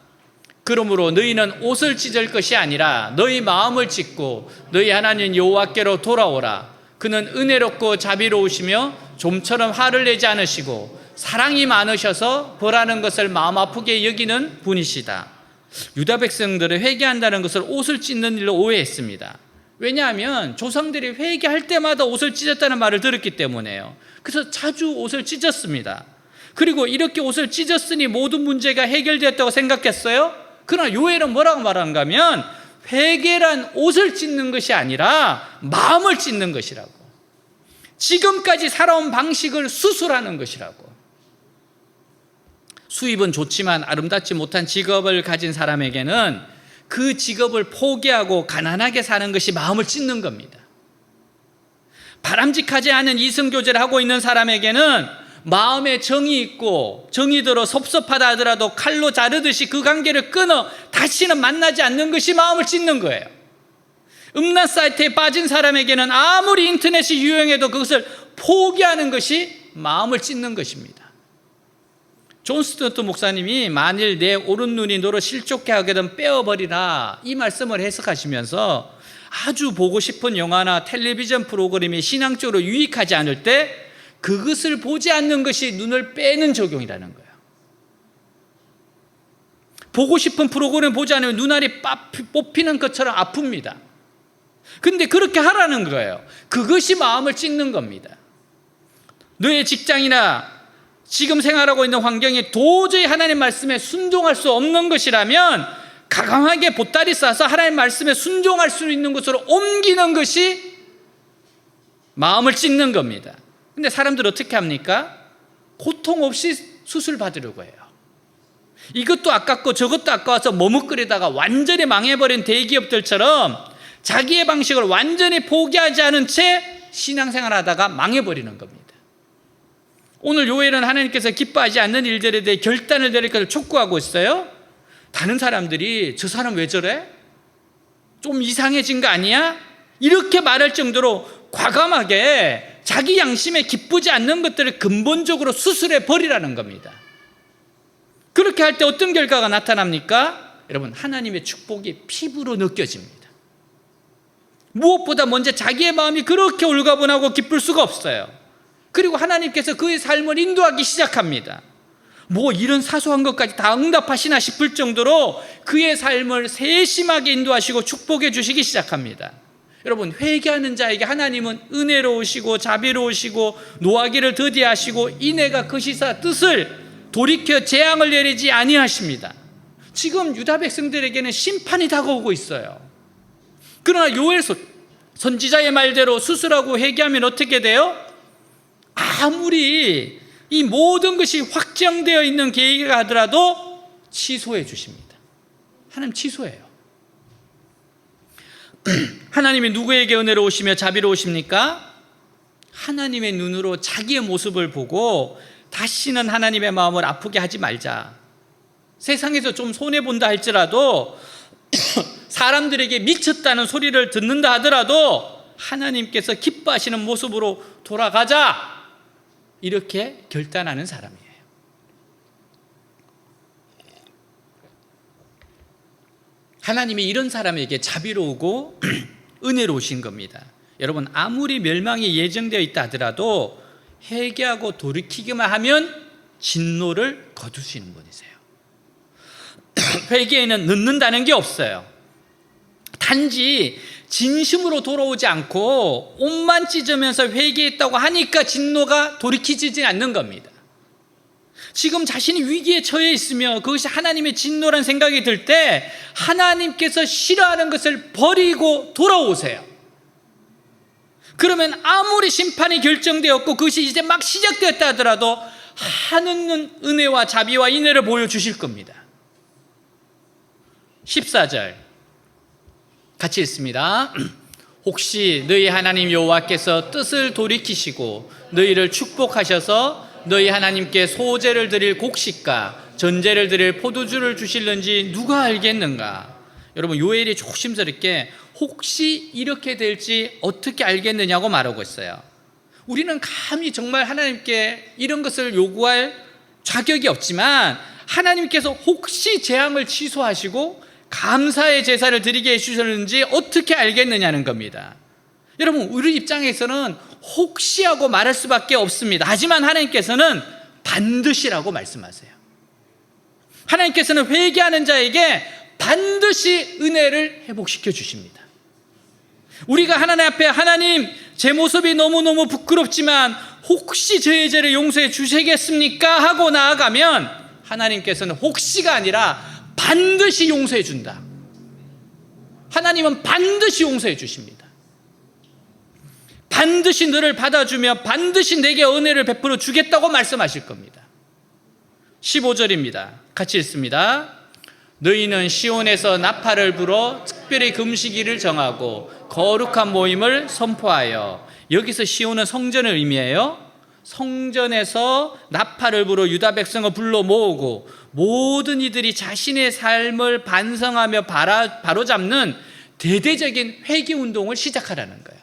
그러므로 너희는 옷을 찢을 것이 아니라 너희 마음을 찢고 너희 하나님 여호와께로 돌아오라. 그는 은혜롭고 자비로우시며 좀처럼 화를 내지 않으시고 사랑이 많으셔서 벌하는 것을 마음 아프게 여기는 분이시다. 유다 백성들은 회개한다는 것을 옷을 찢는 일로 오해했습니다. 왜냐하면 조상들이 회개할 때마다 옷을 찢었다는 말을 들었기 때문에요. 그래서 자주 옷을 찢었습니다. 그리고 이렇게 옷을 찢었으니 모든 문제가 해결되었다고 생각했어요. 그러나 요엘은 뭐라고 말하는가 하면 회개란 옷을 찢는 것이 아니라 마음을 찢는 것이라고, 지금까지 살아온 방식을 수술하는 것이라고. 수입은 좋지만 아름답지 못한 직업을 가진 사람에게는 그 직업을 포기하고 가난하게 사는 것이 마음을 찢는 겁니다. 바람직하지 않은 이성교제를 하고 있는 사람에게는 마음에 정이 있고 정이들어 섭섭하다 하더라도 칼로 자르듯이 그 관계를 끊어 다시는 만나지 않는 것이 마음을 찢는 거예요. 음란 사이트에 빠진 사람에게는 아무리 인터넷이 유행해도 그것을 포기하는 것이 마음을 찢는 것입니다. 존 스튜어트 목사님이 만일 내 오른 눈이 너를 실족해 하거든 빼어버리라, 이 말씀을 해석하시면서 아주 보고 싶은 영화나 텔레비전 프로그램이 신앙적으로 유익하지 않을 때 그것을 보지 않는 것이 눈을 빼는 적용이라는 거예요. 보고 싶은 프로그램 보지 않으면 눈알이 뽑히는 것처럼 아픕니다. 근데 그렇게 하라는 거예요. 그것이 마음을 찢는 겁니다. 너의 직장이나 지금 생활하고 있는 환경이 도저히 하나님 말씀에 순종할 수 없는 것이라면 가감하게 보따리 싸서 하나님 말씀에 순종할 수 있는 것으로 옮기는 것이 마음을 찢는 겁니다. 근데 사람들 어떻게 합니까? 고통 없이 수술 받으려고 해요. 이것도 아깝고 저것도 아까워서 머뭇거리다가 완전히 망해버린 대기업들처럼 자기의 방식을 완전히 포기하지 않은 채 신앙생활 하다가 망해버리는 겁니다. 오늘 요엘은 하나님께서 기뻐하지 않는 일들에 대해 결단을 내릴 것을 촉구하고 있어요. 다른 사람들이 저 사람 왜 저래? 좀 이상해진 거 아니야? 이렇게 말할 정도로 과감하게 자기 양심에 기쁘지 않는 것들을 근본적으로 수술해 버리라는 겁니다. 그렇게 할 때 어떤 결과가 나타납니까? 여러분, 하나님의 축복이 피부로 느껴집니다. 무엇보다 먼저 자기의 마음이 그렇게 올가분하고 기쁠 수가 없어요. 그리고 하나님께서 그의 삶을 인도하기 시작합니다. 뭐 이런 사소한 것까지 다 응답하시나 싶을 정도로 그의 삶을 세심하게 인도하시고 축복해 주시기 시작합니다. 여러분, 회개하는 자에게 하나님은 은혜로우시고 자비로우시고 노하기를 더디하시고 인애가 크시사 뜻을 돌이켜 재앙을 내리지 아니하십니다. 지금 유다 백성들에게는 심판이 다가오고 있어요. 그러나 요엘 선지자의 말대로 수술하고 회개하면 어떻게 돼요? 아무리 이 모든 것이 확정되어 있는 계획이라 하더라도 취소해 주십니다. 하나님 취소해요. 하나님이 누구에게 은혜로우시며 자비로우십니까? 하나님의 눈으로 자기의 모습을 보고 다시는 하나님의 마음을 아프게 하지 말자. 세상에서 좀 손해본다 할지라도 사람들에게 미쳤다는 소리를 듣는다 하더라도 하나님께서 기뻐하시는 모습으로 돌아가자, 이렇게 결단하는 사람이에요. 하나님이 이런 사람에게 자비로우고 은혜로우신 겁니다. 여러분, 아무리 멸망이 예정되어 있다 하더라도 회개하고 돌이키기만 하면 진노를 거두시는 분이세요. 회개에는 늦는다는 게 없어요. 단지 진심으로 돌아오지 않고 옷만 찢으면서 회개했다고 하니까 진노가 돌이키지 않는 겁니다. 지금 자신이 위기에 처해 있으며 그것이 하나님의 진노란 생각이 들 때 하나님께서 싫어하는 것을 버리고 돌아오세요. 그러면 아무리 심판이 결정되었고 그것이 이제 막 시작되었다 하더라도 하는 은혜와 자비와 인애를 보여주실 겁니다. 14절 같이 읽습니다. 혹시 너희 하나님 여호와께서 뜻을 돌이키시고 너희를 축복하셔서 너희 하나님께 소제를 드릴 곡식과 전제를 드릴 포도주를 주실는지 누가 알겠는가? 여러분, 요엘이 조심스럽게 혹시 이렇게 될지 어떻게 알겠느냐고 말하고 있어요. 우리는 감히 정말 하나님께 이런 것을 요구할 자격이 없지만 하나님께서 혹시 재앙을 취소하시고 감사의 제사를 드리게 해주셨는지 어떻게 알겠느냐는 겁니다. 여러분, 우리 입장에서는 혹시 하고 말할 수밖에 없습니다. 하지만 하나님께서는 반드시라고 말씀하세요. 하나님께서는 회개하는 자에게 반드시 은혜를 회복시켜 주십니다. 우리가 하나님 앞에 하나님, 제 모습이 너무너무 부끄럽지만 혹시 저의 죄를 용서해 주시겠습니까? 하고 나아가면 하나님께서는 혹시가 아니라 반드시 용서해 준다. 하나님은 반드시 용서해 주십니다. 반드시 너를 받아주며 반드시 내게 은혜를 베풀어 주겠다고 말씀하실 겁니다. 15절입니다. 같이 읽습니다. 너희는 시온에서 나팔을 불어 특별히 금식일을 정하고 거룩한 모임을 선포하여, 여기서 시온은 성전을 의미해요. 성전에서 나팔을 불어 유다 백성을 불러 모으고 모든 이들이 자신의 삶을 반성하며 바로잡는 대대적인 회개 운동을 시작하라는 거예요.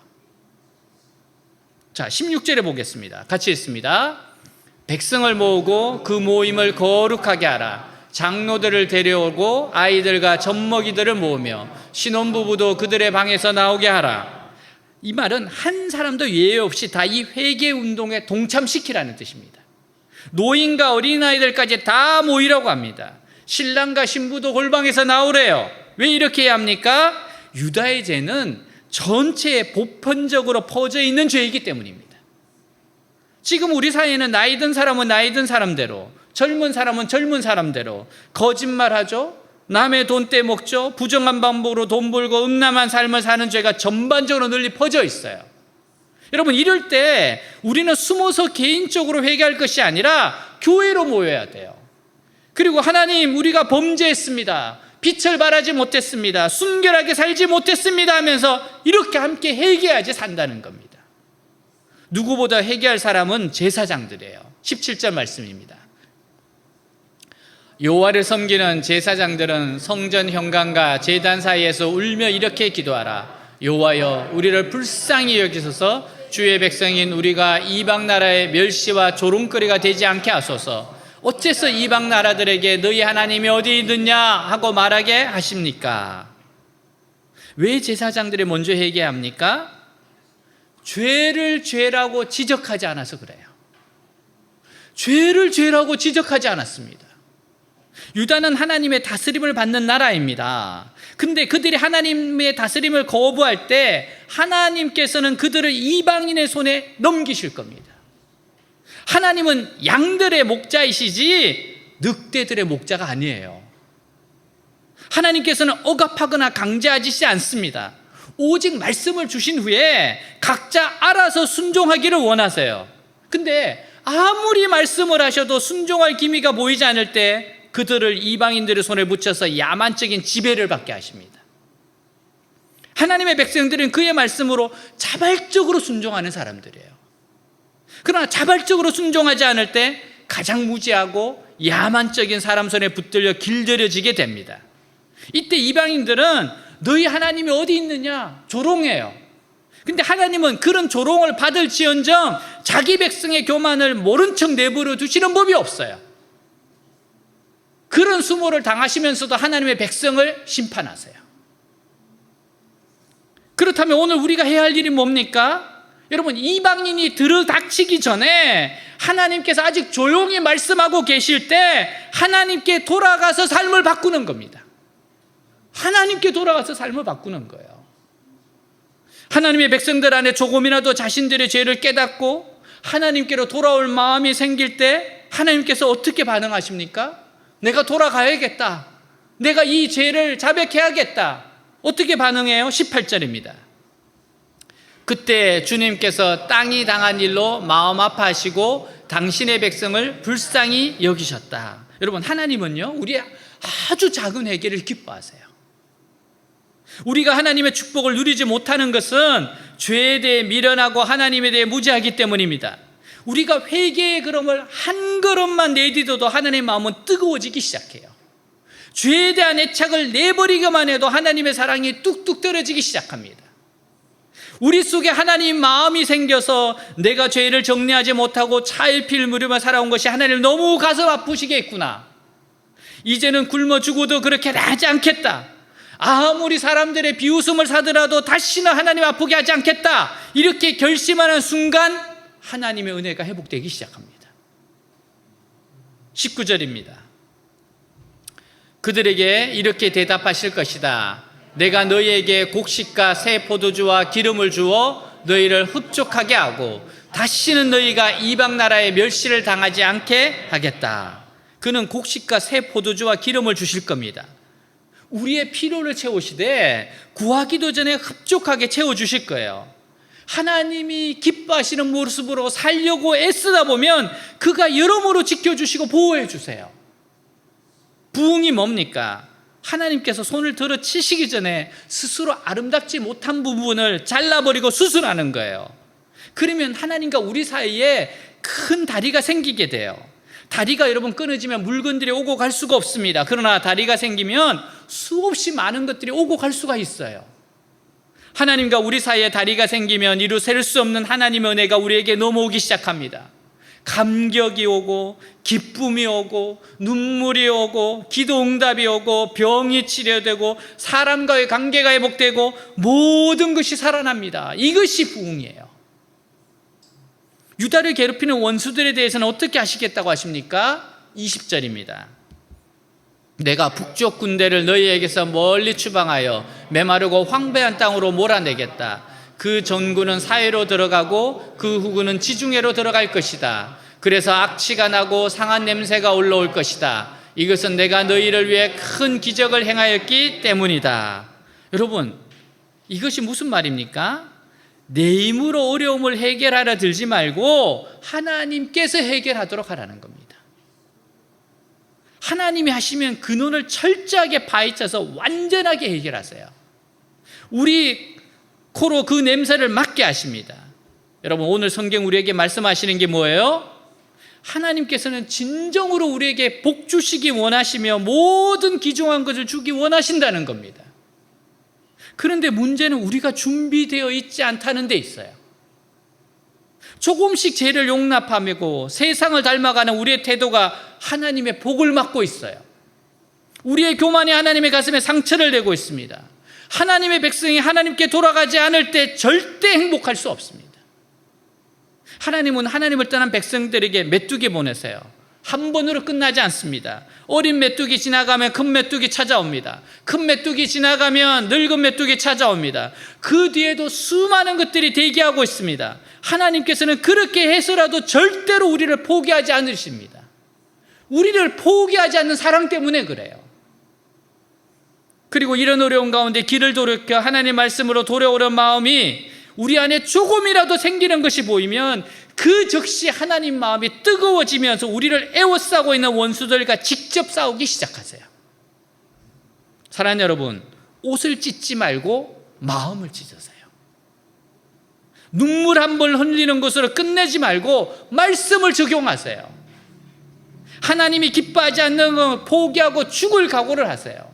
자, 16절에 보겠습니다. 같이 읽습니다. 백성을 모으고 그 모임을 거룩하게 하라. 장로들을 데려오고 아이들과 젖먹이들을 모으며 신혼부부도 그들의 방에서 나오게 하라. 이 말은 한 사람도 예외 없이 다 이 회개 운동에 동참시키라는 뜻입니다. 노인과 어린아이들까지 다 모이라고 합니다. 신랑과 신부도 골방에서 나오래요. 왜 이렇게 해야 합니까? 유다의 죄는 전체에 보편적으로 퍼져 있는 죄이기 때문입니다. 지금 우리 사이에는 나이 든 사람은 나이 든 사람대로, 젊은 사람은 젊은 사람대로 거짓말하죠, 남의 돈 떼먹죠, 부정한 방법으로 돈 벌고 음란한 삶을 사는 죄가 전반적으로 널리 퍼져 있어요. 여러분, 이럴 때 우리는 숨어서 개인적으로 회개할 것이 아니라 교회로 모여야 돼요. 그리고 하나님, 우리가 범죄했습니다, 빛을 발하지 못했습니다, 순결하게 살지 못했습니다 하면서 이렇게 함께 회개해야지 산다는 겁니다. 누구보다 회개할 사람은 제사장들이에요. 17절 말씀입니다. 여호와를 섬기는 제사장들은 성전 현관과 제단 사이에서 울며 이렇게 기도하라. 여호와여, 우리를 불쌍히 여기소서. 주의 백성인 우리가 이방 나라의 멸시와 조롱거리가 되지 않게 하소서. 어째서 이방 나라들에게 너희 하나님이 어디 있느냐 하고 말하게 하십니까? 왜 제사장들이 먼저 회개합니까? 죄를 죄라고 지적하지 않아서 그래요. 죄를 죄라고 지적하지 않았습니다. 유다는 하나님의 다스림을 받는 나라입니다. 근데 그들이 하나님의 다스림을 거부할 때 하나님께서는 그들을 이방인의 손에 넘기실 겁니다. 하나님은 양들의 목자이시지 늑대들의 목자가 아니에요. 하나님께서는 억압하거나 강제하시지 않습니다. 오직 말씀을 주신 후에 각자 알아서 순종하기를 원하세요. 근데 아무리 말씀을 하셔도 순종할 기미가 보이지 않을 때 그들을 이방인들의 손에 붙여서 야만적인 지배를 받게 하십니다. 하나님의 백성들은 그의 말씀으로 자발적으로 순종하는 사람들이에요. 그러나 자발적으로 순종하지 않을 때 가장 무지하고 야만적인 사람 손에 붙들려 길들여지게 됩니다. 이때 이방인들은 너희 하나님이 어디 있느냐 조롱해요. 근데 하나님은 그런 조롱을 받을지언정 자기 백성의 교만을 모른 척 내버려 두시는 법이 없어요. 그런 수모를 당하시면서도 하나님의 백성을 심판하세요. 그렇다면 오늘 우리가 해야 할 일이 뭡니까? 여러분, 이방인이 들어닥치기 전에 하나님께서 아직 조용히 말씀하고 계실 때 하나님께 돌아가서 삶을 바꾸는 겁니다. 하나님께 돌아가서 삶을 바꾸는 거예요. 하나님의 백성들 안에 조금이라도 자신들의 죄를 깨닫고 하나님께로 돌아올 마음이 생길 때 하나님께서 어떻게 반응하십니까? 내가 돌아가야겠다. 내가 이 죄를 자백해야겠다. 어떻게 반응해요? 18절입니다. 그때 주님께서 땅이 당한 일로 마음 아파하시고 당신의 백성을 불쌍히 여기셨다. 여러분, 하나님은요, 우리의 아주 작은 회개를 기뻐하세요. 우리가 하나님의 축복을 누리지 못하는 것은 죄에 대해 미련하고 하나님에 대해 무지하기 때문입니다. 우리가 회개의 걸음을 한 걸음만 내딛어도 하나님의 마음은 뜨거워지기 시작해요. 죄에 대한 애착을 내버리기만 해도 하나님의 사랑이 뚝뚝 떨어지기 시작합니다. 우리 속에 하나님 마음이 생겨서 내가 죄를 정리하지 못하고 차일피일 누리며 살아온 것이 하나님을 너무 가슴 아프시게 했구나. 이제는 굶어 죽어도 그렇게 하지 않겠다. 아무리 사람들의 비웃음을 사더라도 다시는 하나님 아프게 하지 않겠다. 이렇게 결심하는 순간 하나님의 은혜가 회복되기 시작합니다. 19절입니다. 그들에게 이렇게 대답하실 것이다. 내가 너희에게 곡식과 새 포도주와 기름을 주어 너희를 흡족하게 하고 다시는 너희가 이방 나라의 멸시를 당하지 않게 하겠다. 그는 곡식과 새 포도주와 기름을 주실 겁니다. 우리의 필요를 채우시되 구하기도 전에 흡족하게 채워주실 거예요. 하나님이 기뻐하시는 모습으로 살려고 애쓰다 보면 그가 여러모로 지켜주시고 보호해 주세요. 부흥이 뭡니까? 하나님께서 손을 들어 치시기 전에 스스로 아름답지 못한 부분을 잘라버리고 수술하는 거예요. 그러면 하나님과 우리 사이에 큰 다리가 생기게 돼요. 다리가 여러분 끊어지면 물건들이 오고 갈 수가 없습니다. 그러나 다리가 생기면 수없이 많은 것들이 오고 갈 수가 있어요. 하나님과 우리 사이에 다리가 생기면 이루 셀 수 없는 하나님의 은혜가 우리에게 넘어오기 시작합니다. 감격이 오고 기쁨이 오고 눈물이 오고 기도 응답이 오고 병이 치료되고 사람과의 관계가 회복되고 모든 것이 살아납니다. 이것이 부흥이에요. 유다를 괴롭히는 원수들에 대해서는 어떻게 하시겠다고 하십니까? 20절입니다. 내가 북쪽 군대를 너희에게서 멀리 추방하여 메마르고 황폐한 땅으로 몰아내겠다. 그 전군은 사해로 들어가고 그 후군은 지중해로 들어갈 것이다. 그래서 악취가 나고 상한 냄새가 올라올 것이다. 이것은 내가 너희를 위해 큰 기적을 행하였기 때문이다. 여러분, 이것이 무슨 말입니까? 내 힘으로 어려움을 해결하려 들지 말고 하나님께서 해결하도록 하라는 겁니다. 하나님이 하시면 근원을 철저하게 파헤쳐서 완전하게 해결하세요. 우리 코로 그 냄새를 맡게 하십니다. 여러분, 오늘 성경 우리에게 말씀하시는 게 뭐예요? 하나님께서는 진정으로 우리에게 복 주시기 원하시며 모든 귀중한 것을 주기 원하신다는 겁니다. 그런데 문제는 우리가 준비되어 있지 않다는 데 있어요. 조금씩 죄를 용납하고 세상을 닮아가는 우리의 태도가 하나님의 복을 막고 있어요. 우리의 교만이 하나님의 가슴에 상처를 내고 있습니다. 하나님의 백성이 하나님께 돌아가지 않을 때 절대 행복할 수 없습니다. 하나님은 하나님을 떠난 백성들에게 메뚜기 보내세요. 한 번으로 끝나지 않습니다. 어린 메뚜기 지나가면 큰 메뚜기 찾아옵니다. 큰 메뚜기 지나가면 늙은 메뚜기 찾아옵니다. 그 뒤에도 수많은 것들이 대기하고 있습니다. 하나님께서는 그렇게 해서라도 절대로 우리를 포기하지 않으십니다. 우리를 포기하지 않는 사랑 때문에 그래요. 그리고 이런 어려운 가운데 길을 돌이켜 하나님 말씀으로 돌아오는 마음이 우리 안에 조금이라도 생기는 것이 보이면 그 즉시 하나님 마음이 뜨거워지면서 우리를 애워싸고 있는 원수들과 직접 싸우기 시작하세요. 사랑하는 여러분, 옷을 찢지 말고 마음을 찢으세요. 눈물 한 번 흘리는 것으로 끝내지 말고 말씀을 적용하세요. 하나님이 기뻐하지 않는 것 포기하고 죽을 각오를 하세요.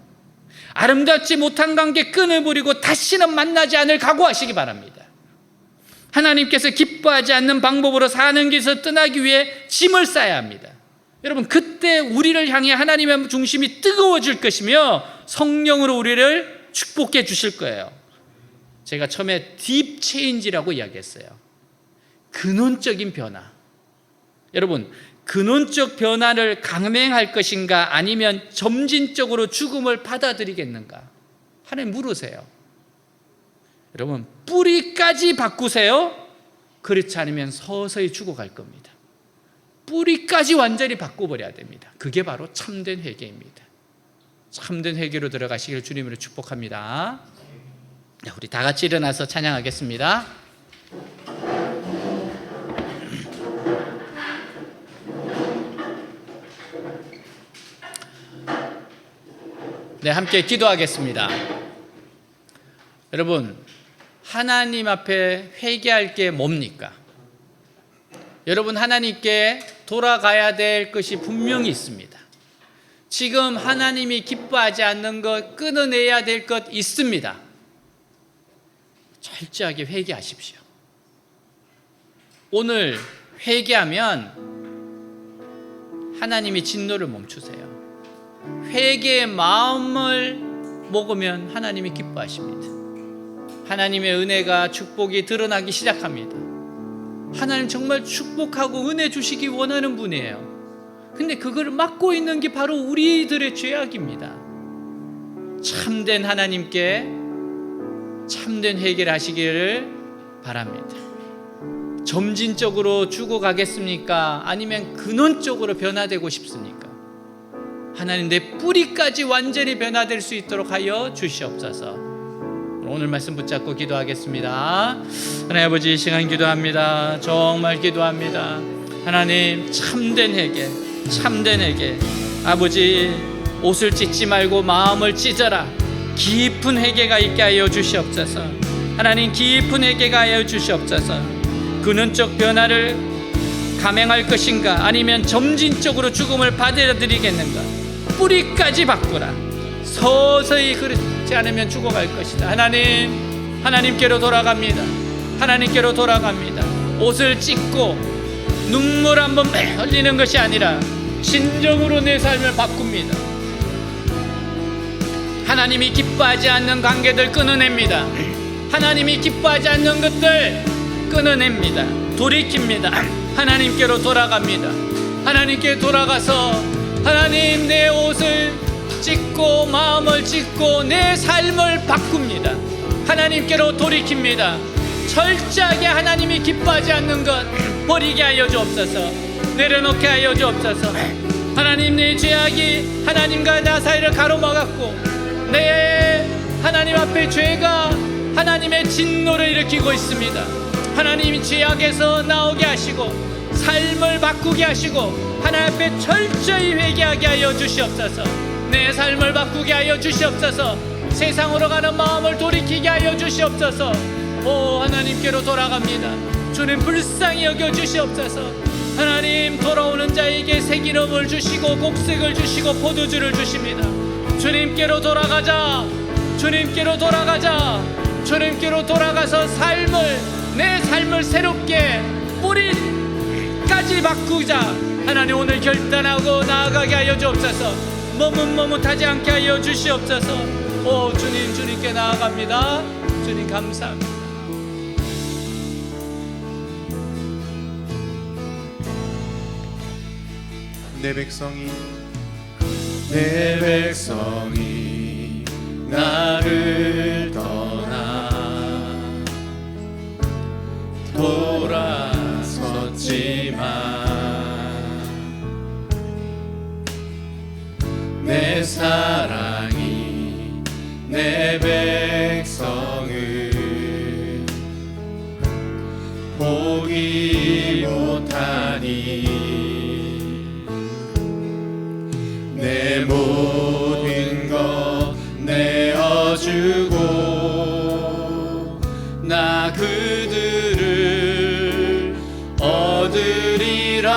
아름답지 못한 관계 끊어버리고 다시는 만나지 않을 각오하시기 바랍니다. 하나님께서 기뻐하지 않는 방법으로 사는 길에서 떠나기 위해 짐을 싸야 합니다. 여러분, 그때 우리를 향해 하나님의 중심이 뜨거워질 것이며 성령으로 우리를 축복해 주실 거예요. 제가 처음에 딥 체인지라고 이야기했어요. 근원적인 변화. 여러분, 근원적 변화를 강행할 것인가 아니면 점진적으로 죽음을 받아들이겠는가? 하나님 물으세요. 여러분, 뿌리까지 바꾸세요. 그렇지 않으면 서서히 죽어갈 겁니다. 뿌리까지 완전히 바꿔버려야 됩니다. 그게 바로 참된 회개입니다. 참된 회개로 들어가시길 주님으로 축복합니다. 우리 다 같이 일어나서 찬양하겠습니다. 네, 함께 기도하겠습니다. 여러분, 하나님 앞에 회개할 게 뭡니까? 여러분, 하나님께 돌아가야 될 것이 분명히 있습니다. 지금 하나님이 기뻐하지 않는 것, 끊어내야 될 것 있습니다. 철저하게 회개하십시오. 오늘 회개하면 하나님이 진노를 멈추세요. 회개의 마음을 먹으면 하나님이 기뻐하십니다. 하나님의 은혜가, 축복이 드러나기 시작합니다. 하나님 정말 축복하고 은혜 주시기 원하는 분이에요. 근데 그걸 막고 있는 게 바로 우리들의 죄악입니다. 참된 하나님께 참된 회개를 하시기를 바랍니다. 점진적으로 죽어가겠습니까? 아니면 근원적으로 변화되고 싶습니까? 하나님, 내 뿌리까지 완전히 변화될 수 있도록 하여 주시옵소서. 오늘 말씀 붙잡고 기도하겠습니다. 하나님 아버지, 이 시간 기도합니다. 정말 기도합니다. 하나님, 참된 회개, 참된 회개. 아버지, 옷을 찢지 말고 마음을 찢어라. 깊은 회개가 있게 하여 주시옵소서. 하나님, 깊은 회개가 하여 주시옵소서. 근원적 변화를 감행할 것인가, 아니면 점진적으로 죽음을 받아들이겠는가? 뿌리까지 바꾸라. 서서히, 그렇지 않으면 죽어갈 것이다. 하나님, 하나님께로 돌아갑니다. 하나님께로 돌아갑니다. 옷을 찢고 눈물 한번 흘리는 것이 아니라 진정으로 내 삶을 바꿉니다. 하나님이 기뻐하지 않는 관계들 끊어냅니다. 하나님이 기뻐하지 않는 것들 끊어냅니다. 돌이킵니다. 하나님께로 돌아갑니다. 하나님께 돌아가서 하나님, 내 옷을 찢고 마음을 찢고 내 삶을 바꿉니다. 하나님께로 돌이킵니다. 철저하게 하나님이 기뻐하지 않는 것 버리게 하여 주옵소서. 내려놓게 하여 주옵소서. 하나님, 내 죄악이 하나님과 나 사이를 가로막았고 내 하나님 앞에 죄가 하나님의 진노를 일으키고 있습니다. 하나님이 죄악에서 나오게 하시고 삶을 바꾸게 하시고 하나님 앞에 철저히 회개하게 하여 주시옵소서. 내 삶을 바꾸게 하여 주시옵소서. 세상으로 가는 마음을 돌이키게 하여 주시옵소서. 오, 하나님께로 돌아갑니다. 주님, 불쌍히 여겨 주시옵소서. 하나님, 돌아오는 자에게 새 기름을 주시고 곡식을 주시고 포도주를 주십니다. 주님께로 돌아가자. 주님께로 돌아가자. 주님께로 돌아가서 내 삶을 새롭게 뿌리까지 바꾸자. 하나님, 오늘 결단하고 나아가게 하여 주옵소서. 머뭇머뭇하지 않게 하여 주시옵소서. 오, 주님, 주님께 나아갑니다. 주님, 감사합니다. 내 백성이 나를 떠나 돌아섰지만 내 사랑이 내 백성을 포기 못하니 내 모든 것 내어주고 나 그들을 얻으리라.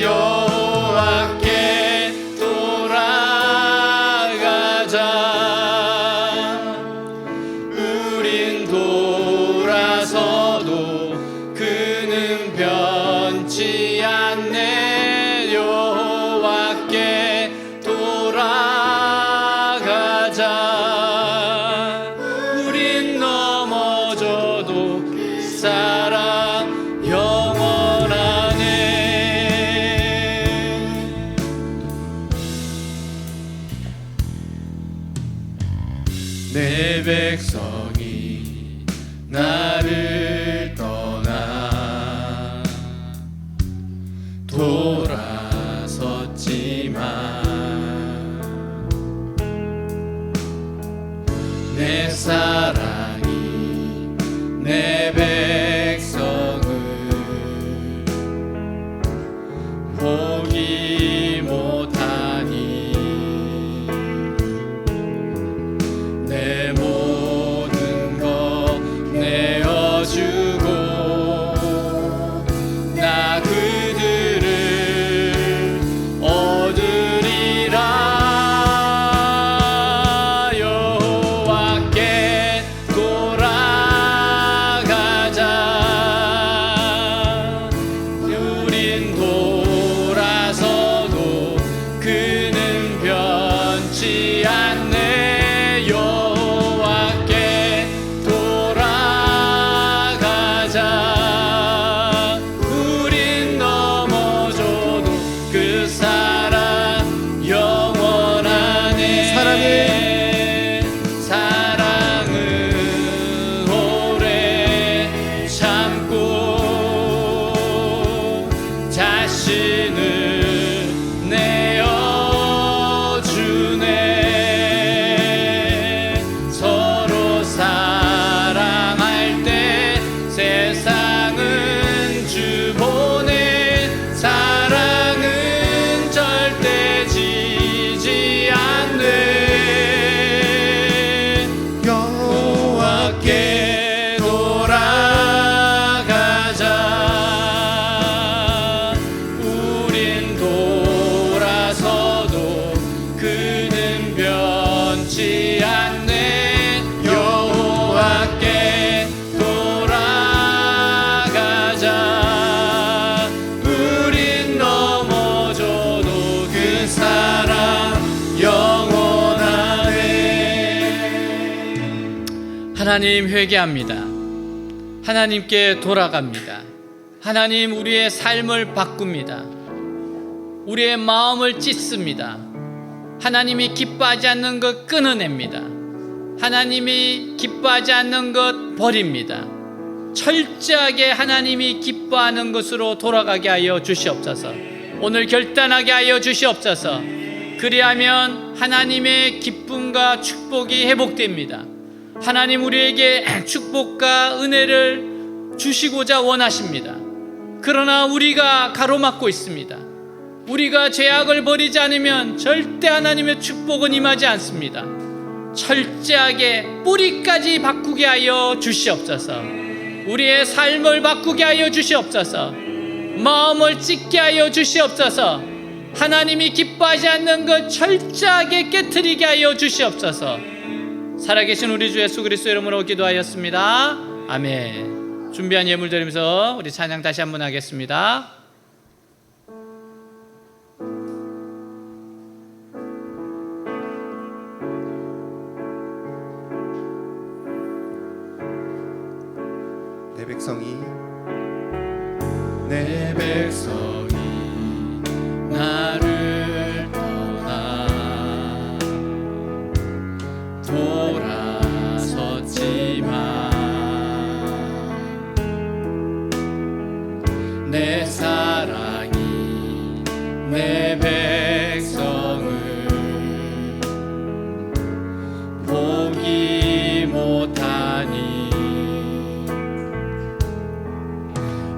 여호와께 돌아가자. 우린 돌아서도 그는 변치 않네. 우린 넘어져도 사랑 자신을 내어주네. 서로 사랑할 때 세상은 주보내. 사랑은 절대 지지 않네. 여호와께 돌아가자. 우린 돌아서도 그는 변치 않네. 여호와께 돌아가자. 우린 넘어져도 그 사랑 영원하네. 하나님 회개합니다. 하나님께 돌아갑니다. 하나님 우리의 삶을 바꿉니다. 우리의 마음을 찢습니다. 하나님이 기뻐하지 않는 것 끊어냅니다. 하나님이 기뻐하지 않는 것 버립니다. 철저하게 하나님이 기뻐하는 것으로 돌아가게 하여 주시옵소서. 오늘 결단하게 하여 주시옵소서. 그리하면 하나님의 기쁨과 축복이 회복됩니다. 하나님 우리에게 축복과 은혜를 주시고자 원하십니다. 그러나 우리가 가로막고 있습니다. 우리가 죄악을 버리지 않으면 절대 하나님의 축복은 임하지 않습니다. 철저하게 뿌리까지 바꾸게 하여 주시옵소서. 우리의 삶을 바꾸게 하여 주시옵소서. 마음을 찢게 하여 주시옵소서. 하나님이 기뻐하지 않는 것 철저하게 깨트리게 하여 주시옵소서. 살아계신 우리 주 예수 그리스도 이름으로 기도하였습니다. 아멘. 준비한 예물 드리면서 우리 찬양 다시 한번 하겠습니다. 내 백성이 내 백성이 나를 떠나 돌아섰지만 내 사랑이 내 백성을 보기 못하니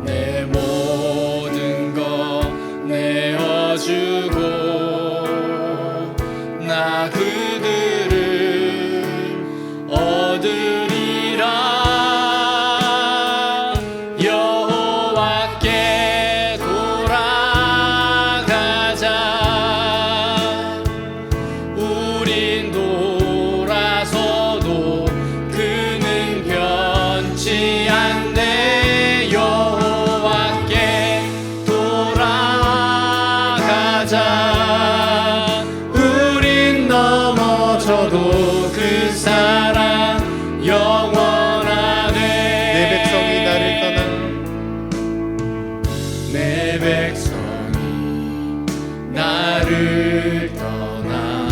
내 모든 것 내어주고 나 그들을 얻으리라. 여호와께 돌아가자. 우린 돌아서도 그는 변치 않네. 여호와께 돌아가자. 우린 넘어져도 그 사랑 영원하네. 내 백성이 나를 떠나 내 백성이 나를 떠나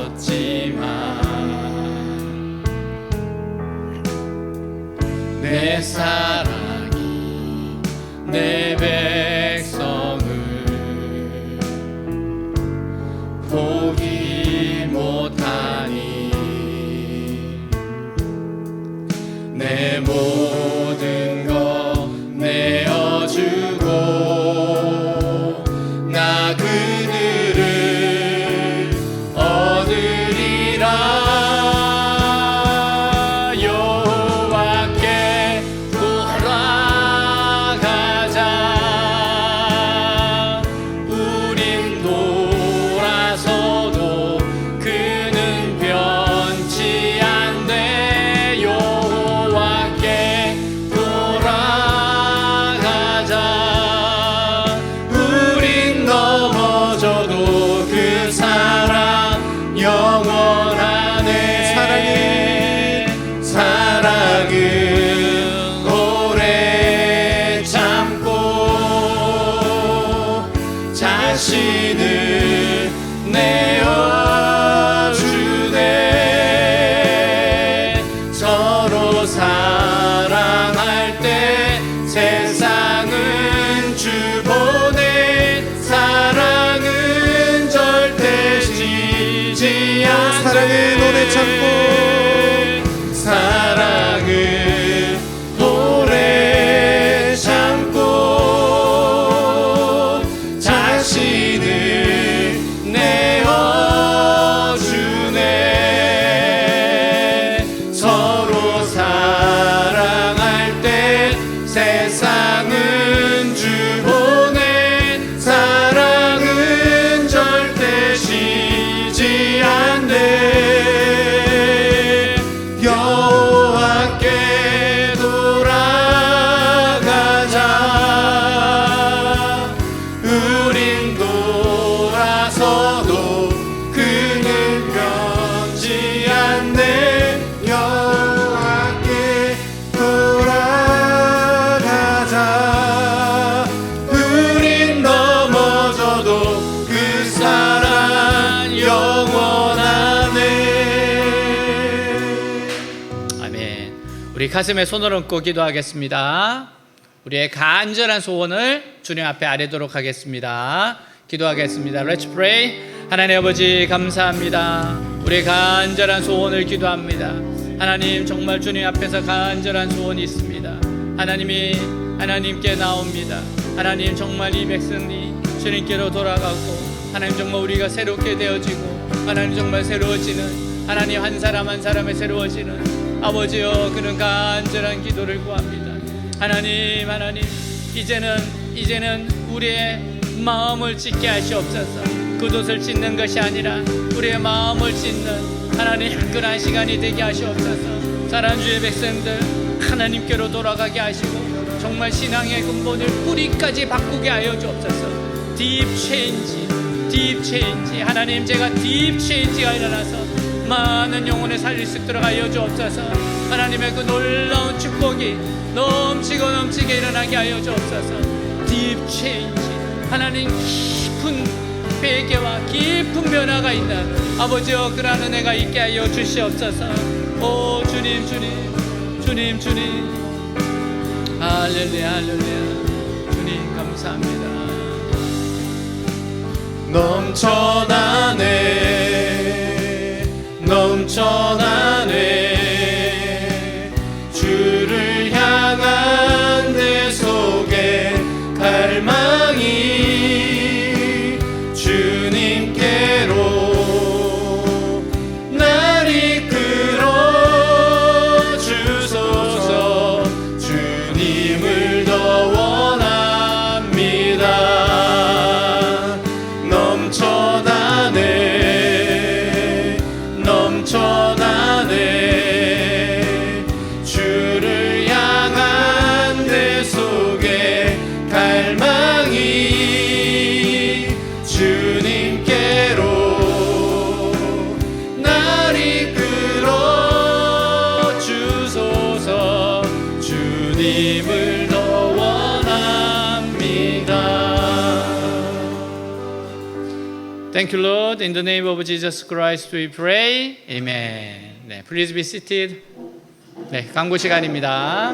돌아섰지만 내 사랑이 내 백성을 보기 못하니 내 모든 것 내어주고 나 그들을 얻으리라. 여호와께 돌아가자. 우린 돌아서도 그는 변치 않네. 여호와께 돌아가자. 우린 넘어져도 그 사랑 영원하네. 사랑은 오래 참고 자신을 내어주네. 서로 사랑할 때 세상은 주 보내 사랑은 절대 지지 않네. 사랑은 오래 참고 사랑은 오래 참고 자신을 내어주네. 서로 사랑할 때 세상은 주 보내 사랑은 절대 쉬지 않네. 여호와께 돌아가자. 우린 돌아서도 그는 변치 않네. 여호와께 돌아가자. 우린 넘어져도 그 사랑 영원하네. 아멘. 우리 가슴에 손을 얹고 기도하겠습니다. 우리의 간절한 소원을 주님 앞에 아뢰도록 하겠습니다. 기도하겠습니다. Let's pray. 하나님 아버지 감사합니다. 우리의 간절한 소원을 기도합니다. 하나님 정말 주님 앞에서 간절한 소원이 있습니다. 하나님이 하나님께 나옵니다. 하나님 정말 이 백성이 주님께로 돌아가고 하나님 정말 우리가 새롭게 되어지고 하나님 정말 새로워지는 하나님 한 사람 한 사람의 새로워지는 아버지여 그는 간절한 기도를 구합니다. 하나님 이제는 우리의 마음을 찢게 하시옵소서. 그곳을 찢는 것이 아니라 우리의 마음을 찢는 하나님 그러한 시간이 되게 하시옵소서. 사랑주의 백성들 하나님께로 돌아가게 하시고 정말 신앙의 근본을 뿌리까지 바꾸게 하여 주옵소서. Deep change 하나님 제가 deep change가 일어나서 많은 영혼을 살릴 수 있도록 하여 주옵소서. 하나님의 그 놀라운 축복이 넘치게 일어나게 하여 주옵소서. Deep change 하나님 깊은 회개와 깊은 변화가 있는 아버지여 그러한 은혜가 있게 하여 주시옵소서. 오 주님 할렐루야 주님 감사합니다. 넘쳐나네 주를 향한 내 속에 갈망이 주님께로 날 이끌어 주소서. 주님을 더 원합니다. 넘쳐나네 주를 향한 내 속에 갈망이 주님께로 날 이끌어 주소서. 주님을 더 원합니다. Thank you, Lord. In the name of Jesus Christ we pray. Amen. 네, please be seated. 네, 광고 시간입니다.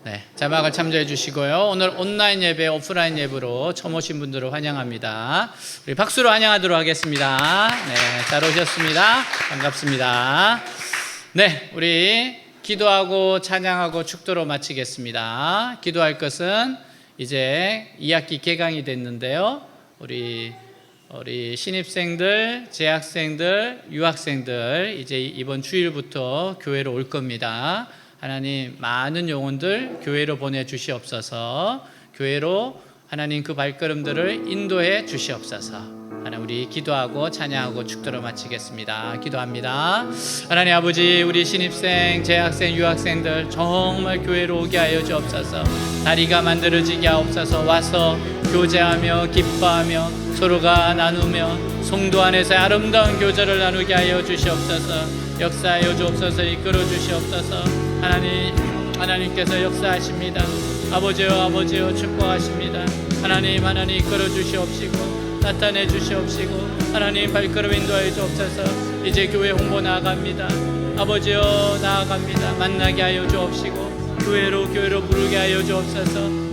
네, 자막을 참조해 주시고요. 오늘 온라인 예배, 오프라인 예배로 처음 오신 분들을 환영합니다. 우리 박수로 환영하도록 하겠습니다. 네, 잘 오셨습니다. 반갑습니다. 네, 우리 기도하고 찬양하고 축도로 마치겠습니다. 기도할 것은 이제 2학기 개강이 됐는데요. 우리 신입생들, 재학생들, 유학생들 이제 이번 주일부터 교회로 올 겁니다. 하나님 많은 영혼들 교회로 보내주시옵소서. 교회로 하나님 그 발걸음들을 인도해 주시옵소서. 하나님 우리 기도하고 찬양하고 축도로 마치겠습니다. 기도합니다. 하나님 아버지 우리 신입생, 재학생, 유학생들 정말 교회로 오게 하여 주옵소서. 다리가 만들어지게 하옵소서. 와서 교제하며 기뻐하며 서로가 나누며 성도 안에서 아름다운 교제를 나누게 하여 주시옵소서. 역사하여 주옵소서. 이끌어 주시옵소서. 하나님께서 역사하십니다. 아버지여 축복하십니다. 하나님 이끌어 주시옵시고 나타내 주시옵시고 하나님 발걸음 인도하여 주옵소서. 이제 교회 홍보 나아갑니다. 아버지여 나아갑니다. 만나게 하여 주옵시고 교회로 부르게 하여 주옵소서.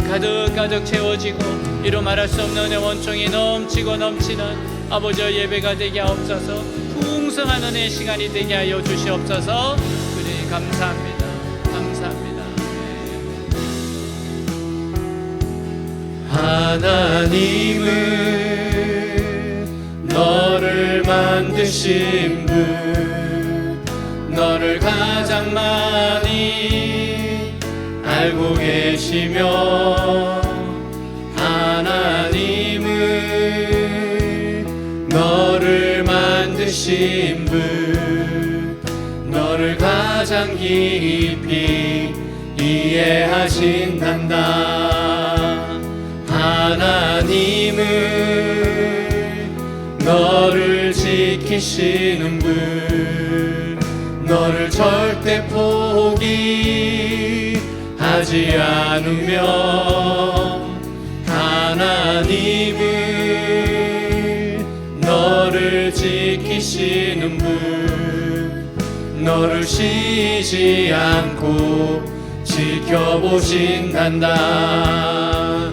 가득 채워지고 이루 말할 수 없는 은혜 원총이 넘치고 넘치는 아버지의 예배가 되게 하옵소서. 풍성한 은혜의 시간이 되게 하여 주시옵소서. 주님 감사합니다. 감사합니다. 하나님은 너를 만드신 분, 너를 가장 많이 알고 계시며, 하나님은 너를 만드신 분, 너를 가장 깊이 이해하신단다. 하나님은 너를 지키시는 분, 너를 절대 포기하지 않으며, 하나님은 너를 지키시는 분, 너를 쉬지 않고 지켜보신단다.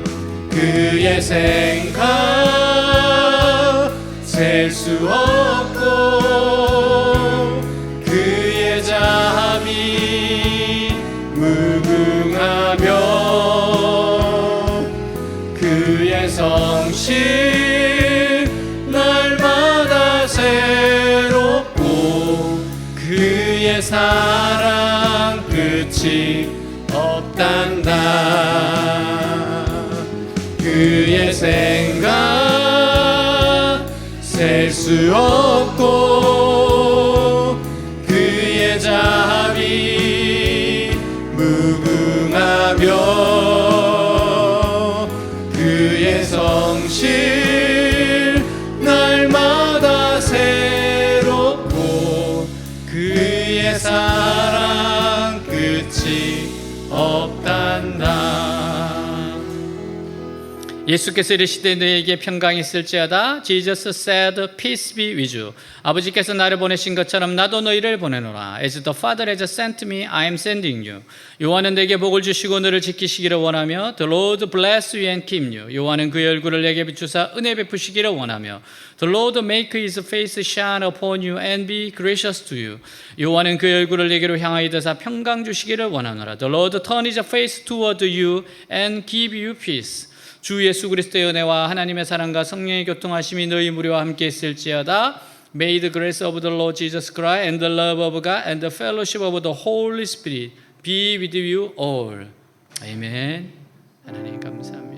그의 생각 셀 수 없고, 그의 자비 무궁하며, 그의 성실 날마다 새롭고, 그의 사랑 끝이 없단다. 그의 생각 셀 수 없고, 그의 자비 무궁하며, 그의 성실 날마다 새롭고, 그의 사랑 끝이 없단다. 예수께서 이르시되 너에게 평강이 있을지어다. Jesus said, peace be with you. 아버지께서 나를 보내신 것처럼 나도 너희를 보내노라. As the Father has sent me, I am sending you. 여호와는 내게 복을 주시고 너를 지키시기를 원하며, The Lord bless you and keep you. 여호와는 그의 얼굴을 내게 비추사 은혜 베푸시기를 원하며, The Lord make his face shine upon you and be gracious to you. 여호와는 그의 얼굴을 내게로 향하여 드사 평강 주시기를 원하노라. The Lord turn his face toward you and give you peace. 주 예수 그리스도의 은혜와 하나님의 사랑과 성령의 교통하심이 너희 무리와 함께 있을지어다. May the grace of the Lord Jesus Christ and the love of God and the fellowship of the Holy Spirit be with you all. 아멘. 하나님 감사합니다.